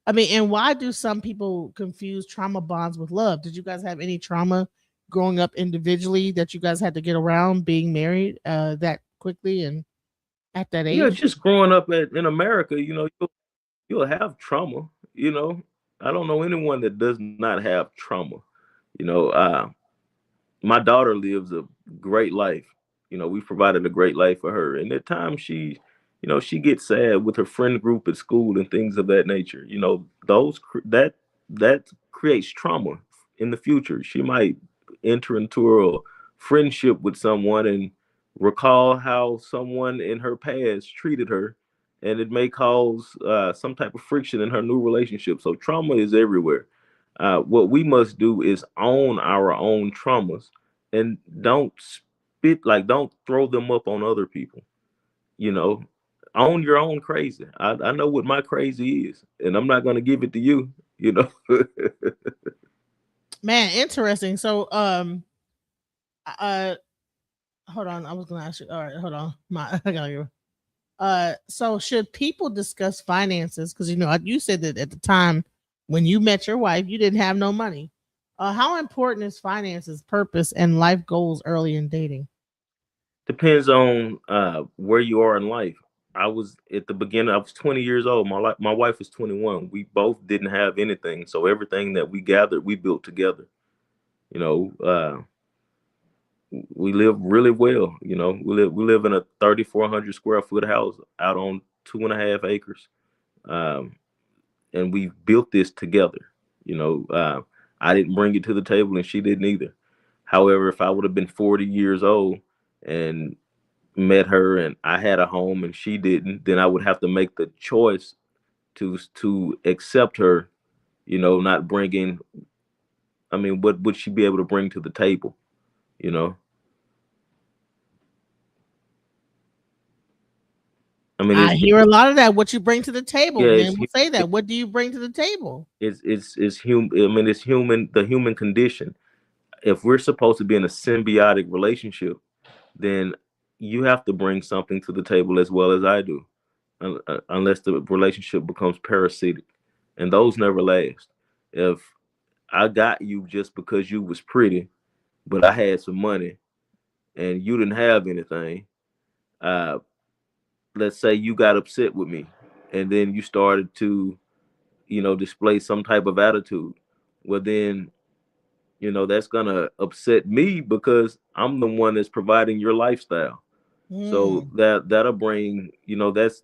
Speaker 2: I mean, and why do some people confuse trauma bonds with love? Did you guys have any trauma growing up individually that you guys had to get around being married that quickly and at that
Speaker 3: Yeah,
Speaker 2: age?
Speaker 3: just growing up in America, you'll have trauma. I don't know anyone that does not have trauma. You know, uh, my daughter lives a great life. We provided a great life for her, and at times she gets sad with her friend group at school and things of that nature. That creates trauma in the future. She might enter into a friendship with someone and recall how someone in her past treated her, and it may cause some type of friction in her new relationship. So trauma is everywhere. What we must do is own our own traumas and don't throw them up on other people. You know, Own your own crazy. I know what my crazy is, and I'm not going to give it to you. You know,
Speaker 2: Man, interesting. So uh hold on, I was gonna ask you. All right, hold on. I got you. So should people discuss finances? Because you said that at the time when you met your wife, you didn't have no money. How important is finances, purpose, and life goals early in dating?
Speaker 3: depends on where you are in life. I was at the beginning. I was 20 years old. My wife was 21. We both didn't have anything, so everything that we gathered, we built together. You know, we live really well. We live in a 3,400 square foot house out on 2.5 acres, um, and we built this together. You know, I didn't bring it to the table, and she didn't either. However, if I would have been 40 years old and met her, and I had a home and she didn't, then I would have to make the choice to accept her not bringing. I mean, what would she be able to bring to the table? You know, I mean,
Speaker 2: I hear a lot of that. What you bring to the table,
Speaker 3: yeah,
Speaker 2: man. We'll say that. What do you bring to the table?
Speaker 3: it's human. I mean, it's human. The human condition. If we're supposed to be in a symbiotic relationship, then you have to bring something to the table as well as I do, unless the relationship becomes parasitic, and those never last. If I got you just because you was pretty, but I had some money and you didn't have anything, uh, let's say you got upset with me, and then you started to, display some type of attitude. Well, then, that's gonna upset me because I'm the one that's providing your lifestyle. So
Speaker 2: Mm,
Speaker 3: that'll bring,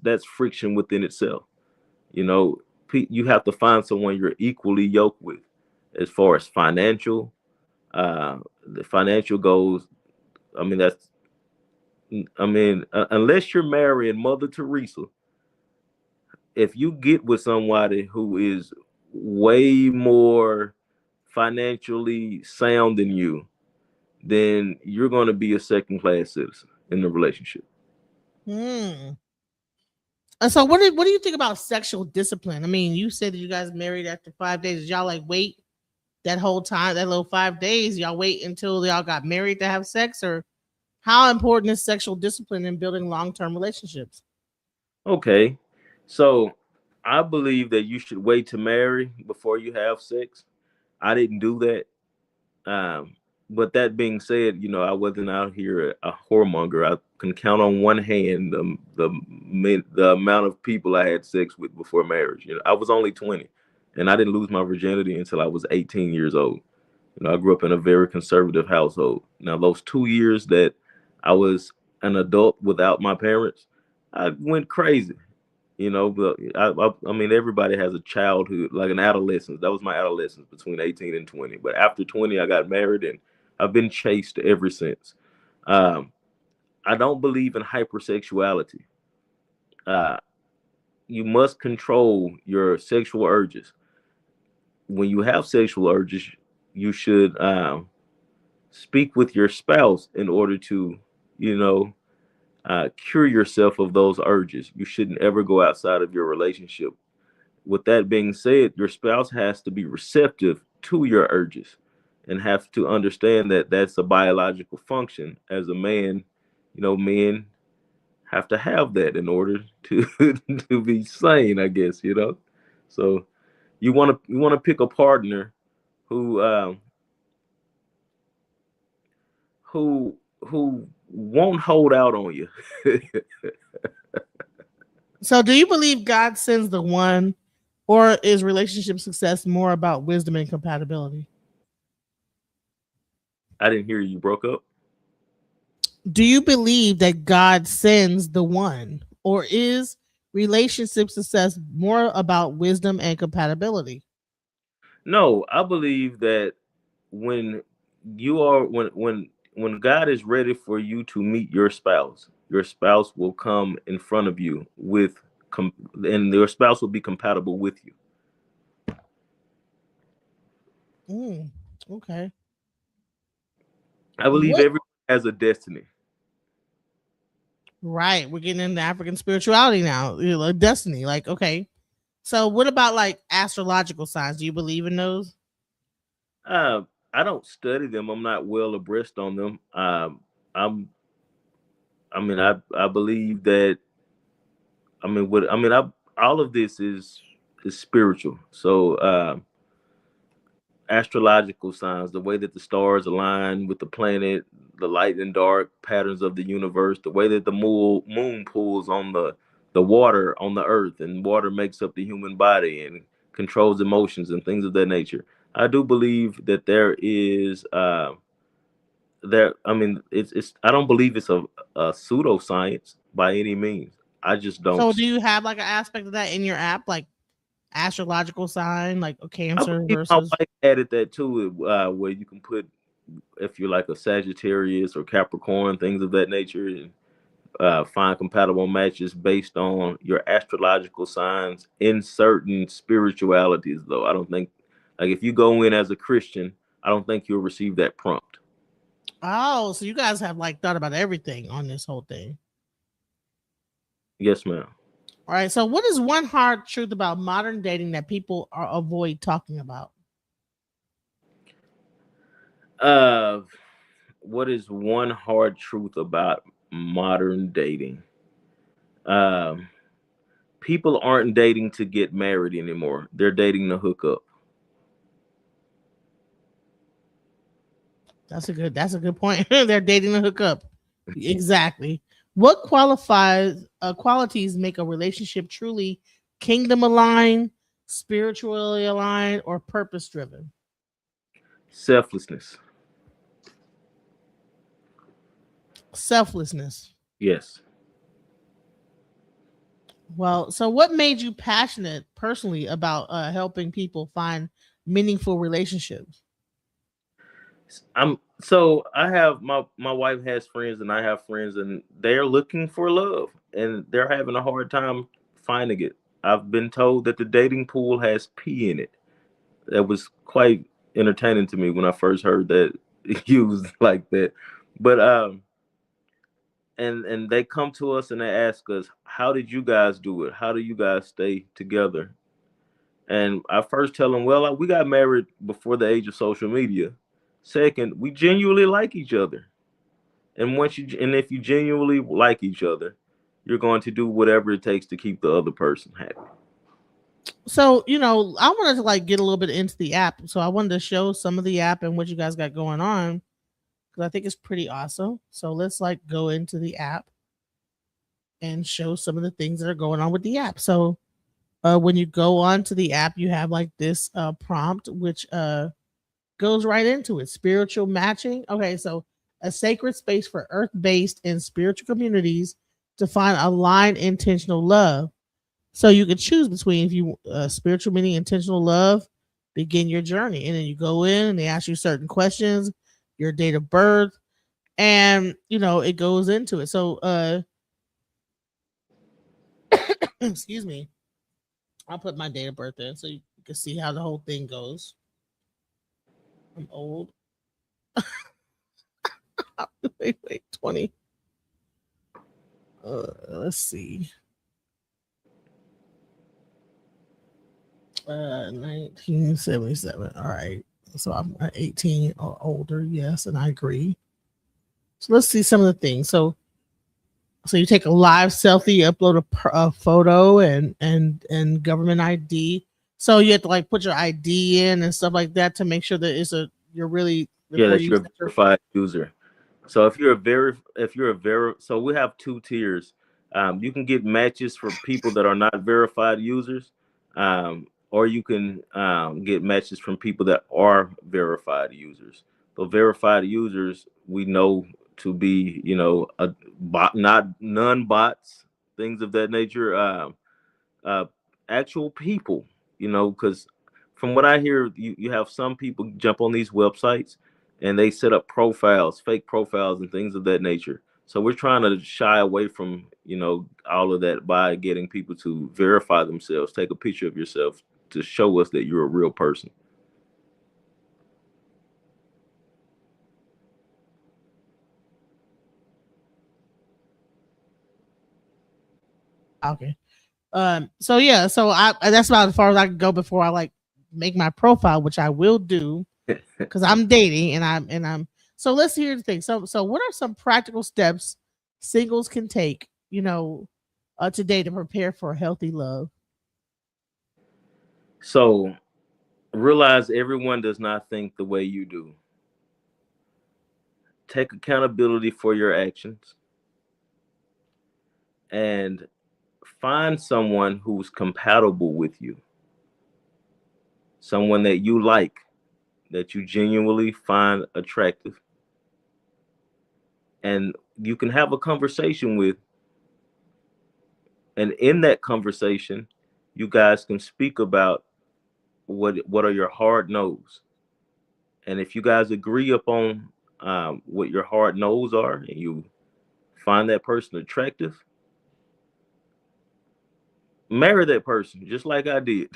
Speaker 3: that's friction within itself. You know, you have to find someone you're equally yoked with, as far as financial. The financial goes. I mean, unless you're marrying Mother Teresa, if you get with somebody who is way more financially sound than you, then you're going to be a second class citizen in the relationship.
Speaker 2: mm. And so, what do you think about sexual discipline? I mean, you said that you guys married after 5 days. Did y'all like wait that whole time, that little 5 days? Y'all wait until y'all got married to have sex, or how important is sexual discipline in building long term relationships?
Speaker 3: Okay, so I believe that you should wait to marry before you have sex. I didn't do that. But that being said, I wasn't out here a whoremonger. I can count on one hand the amount of people I had sex with before marriage. I was only 20, and I didn't lose my virginity until I was 18 years old. I grew up in a very conservative household. Now, those 2 years that I was an adult without my parents, I went crazy. But I mean, everybody has a childhood, like an adolescence. That was my adolescence between 18 and 20. But after 20, I got married, and I've been chased ever since. Um, I don't believe in hypersexuality. Uh, you must control your sexual urges. When you have sexual urges, you should speak with your spouse in order to, you know, cure yourself of those urges. You shouldn't ever go outside of your relationship. With that being said, your spouse has to be receptive to your urges and have to understand that that's a biological function. As a man, men have to have that in order to to be sane, I guess. So you want to pick a partner who who won't hold out on you.
Speaker 2: So, do you believe God sends the one, or is relationship success more about wisdom and compatibility?
Speaker 3: I didn't hear you, broke up.
Speaker 2: Do you believe that God sends the one, or is relationship success more about wisdom and compatibility?
Speaker 3: No, I believe that when when God is ready for you to meet your spouse will come in front of you and your spouse will be compatible with you.
Speaker 2: Mm, okay.
Speaker 3: I believe
Speaker 2: What?
Speaker 3: everyone has a destiny.
Speaker 2: Right. We're getting into African spirituality now. Destiny. Like, okay. So, what about like astrological signs? Do you believe in those?
Speaker 3: Uh, I don't study them. I'm not well abreast on them. I'm. I mean, I believe that. I mean, what I mean, all of this is spiritual. So, astrological signs, the way that the stars align with the planet, the light and dark patterns of the universe, the way that the moon pulls on the water on the earth, and water makes up the human body and controls emotions and things of that nature. I do believe that there is there. I mean, it's. I don't believe it's a pseudoscience by any means. I just
Speaker 2: So,
Speaker 3: don't.
Speaker 2: do you have like an aspect of that in your app, like astrological sign, like a
Speaker 3: I
Speaker 2: Cancer
Speaker 3: believe my
Speaker 2: versus?
Speaker 3: wife added that to it, where you can put if you're like a Sagittarius or Capricorn, things of that nature. find compatible matches based on your astrological signs in certain spiritualities, though. I don't think, like, if you go in as a Christian, I don't think you'll receive that prompt.
Speaker 2: Oh, so you guys have like thought about everything on this whole thing.
Speaker 3: Yes, ma'am.
Speaker 2: All right. So, what is one hard truth about modern dating that people avoid talking about?
Speaker 3: Uh, what is one hard truth about modern dating? Um, People aren't dating to get married anymore. They're dating to hook up.
Speaker 2: That's a good point. They're dating to hook up. Exactly. What qualities make a relationship truly kingdom aligned, spiritually aligned, or purpose driven?
Speaker 3: Selflessness.
Speaker 2: Selflessness.
Speaker 3: Yes.
Speaker 2: Well, so what made you passionate personally about helping people find meaningful relationships?
Speaker 3: I have my wife has friends and I have friends and they're looking for love and they're having a hard time finding it. I've been told that the dating pool has pee in it. That was quite entertaining to me when I first heard that used like that. But and they come to us and they ask us, how did you guys do it? How do you guys stay together? And I first tell them, well, we got married before the age of social media. Second, we genuinely like each other. And if you genuinely like each other, you're going to do whatever it takes to keep the other person happy.
Speaker 2: So, I wanted to like get a little bit into the app. So I wanted to show some of the app and what you guys got going on because I think it's pretty awesome. So let's like go into the app and show some of the things that are going on with the app. So when you go on to the app, you have like this prompt, which goes right into it. Spiritual matching. Okay, so a sacred space for earth-based and spiritual communities to find aligned intentional love. So you can choose between if you spiritual meaning, intentional love, begin your journey, and then you go in and they ask you certain questions, your date of birth, and it goes into it. So excuse me, I'll put my date of birth in so you can see how the whole thing goes. I'm old. wait, 20. Let's see. 1977. All right. So I'm 18 or older. Yes, and I agree. So let's see some of the things. So you take a live selfie, upload a photo and government ID. So you have to like put your ID in and stuff like that to make sure that you're really
Speaker 3: Yeah,
Speaker 2: before
Speaker 3: that
Speaker 2: you
Speaker 3: you're a verified user. So so we have two tiers. You can get matches for people that are not verified users, or you can get matches from people that are verified users. But verified users, we know to be, a bot, not non-bots, things of that nature. Uh, Actual people, because from what I hear, you have some people jump on these websites and they set up profiles, fake profiles, and things of that nature. So we're trying to shy away from, all of that by getting people to verify themselves, take a picture of yourself to show us that you're a real person.
Speaker 2: Okay. So yeah, so I that's about as far as I can go before I like make my profile, which I will do because I'm dating and I'm so let's hear the thing. So what are some practical steps singles can take, today to prepare for healthy love?
Speaker 3: So realize everyone does not think the way you do. Take accountability for your actions and find someone who's compatible with you, someone that you like, that you genuinely find attractive, and you can have a conversation with. And in that conversation, you guys can speak about what are your hard no's. And if you guys agree upon what your hard no's are, and you find that person attractive, marry that person just like I did.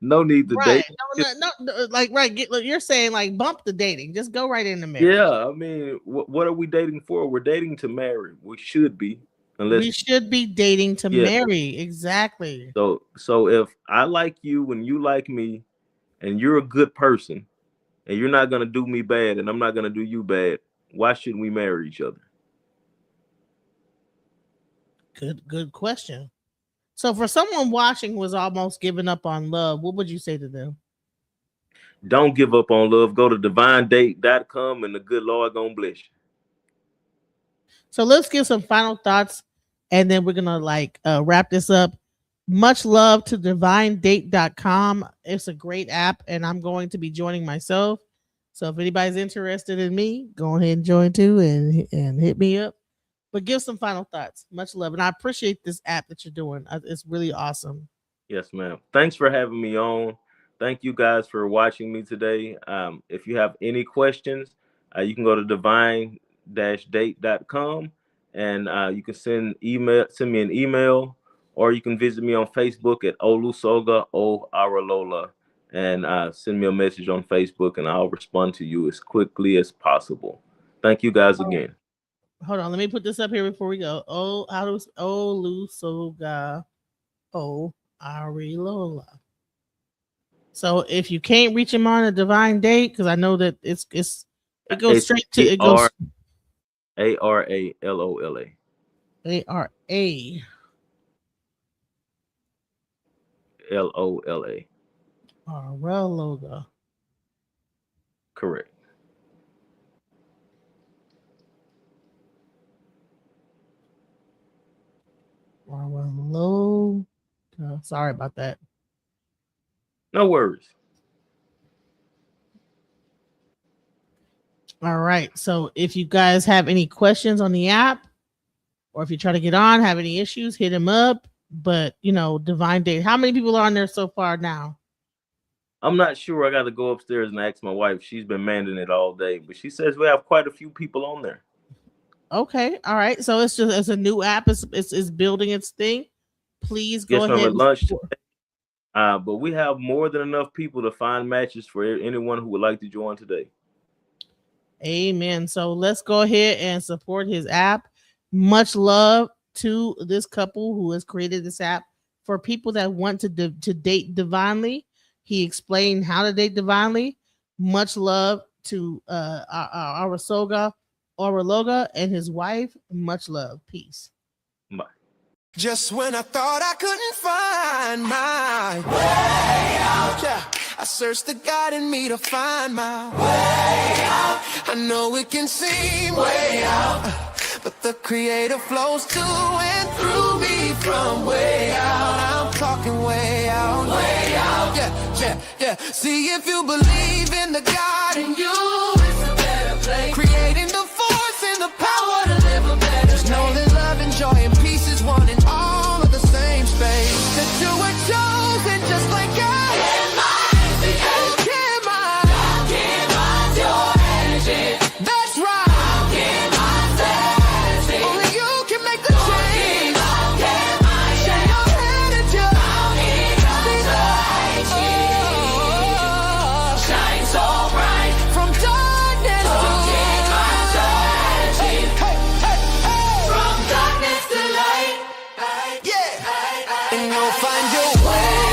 Speaker 3: No need to
Speaker 2: Right.
Speaker 3: date.
Speaker 2: No, like right. You're saying like bump the dating. Just go right into marriage.
Speaker 3: Yeah, I mean, what are we dating for? We're dating to marry. We should be, unless
Speaker 2: We should be dating to
Speaker 3: yeah.
Speaker 2: marry. Exactly.
Speaker 3: So if I like you and you like me, and you're a good person, and you're not gonna do me bad, and I'm not gonna do you bad, why shouldn't we marry each other?
Speaker 2: Good question. So for someone watching who was almost giving up on love, what would you say to them?
Speaker 3: Don't give up on love. Go to divinedate.com and the good Lord gonna bless you.
Speaker 2: So let's give some final thoughts and then we're gonna wrap this up. Much love to divinedate.com. It's a great app and I'm going to be joining myself. So if anybody's interested in me, go ahead and join too and hit me up. But give some final thoughts. Much love. And I appreciate this app that you're doing. It's really awesome.
Speaker 3: Yes, ma'am. Thanks for having me on. Thank you guys for watching me today. If you have any questions, you can go to divine-date.com and you can send me an email, or you can visit me on Facebook at Olusoga O Aralola and send me a message on Facebook and I'll respond to you as quickly as possible. Thank you guys again.
Speaker 2: Hold on, let me put this up here before we go. Olusoga O Aralola. So if you can't reach him on a divine date, because I know that it goes straight to it goes
Speaker 3: Aralola. Lola.
Speaker 2: Aralola.
Speaker 3: Correct.
Speaker 2: Aralola. Sorry about that.
Speaker 3: No worries.
Speaker 2: All right. So if you guys have any questions on the app, or if you try to get on, have any issues, hit him up. But Divine Date. How many people are on there so far now?
Speaker 3: I'm not sure. I got to go upstairs and ask my wife. She's been manning it all day, but she says we have quite a few people on there.
Speaker 2: Okay. All right. So it's a new app. It's building its thing. Please go ahead.
Speaker 3: At lunch today. But we have more than enough people to find matches for anyone who would like to join today.
Speaker 2: Amen. So let's go ahead and support his app. Much love to this couple who has created this app for people that want to date divinely. He explained how to date divinely. Much love to Araloga and his wife. Much love. Peace.
Speaker 3: Bye.
Speaker 1: Just when I thought I couldn't find my way out, yeah, I searched the God in me to find my way out. I know it can seem way out, but the Creator flows to and through me from way out. I'm talking way out, yeah. See, if you believe in the God in you, it's a better place. Creating the force and the power to live a better life. Know that love and joy and peace is one in all of the same space. That you were chosen just like God. That's right. Only you can make the change. Shake your head at you. Shine so bright from darkness to light. From darkness to light. Yeah. And you'll find your way.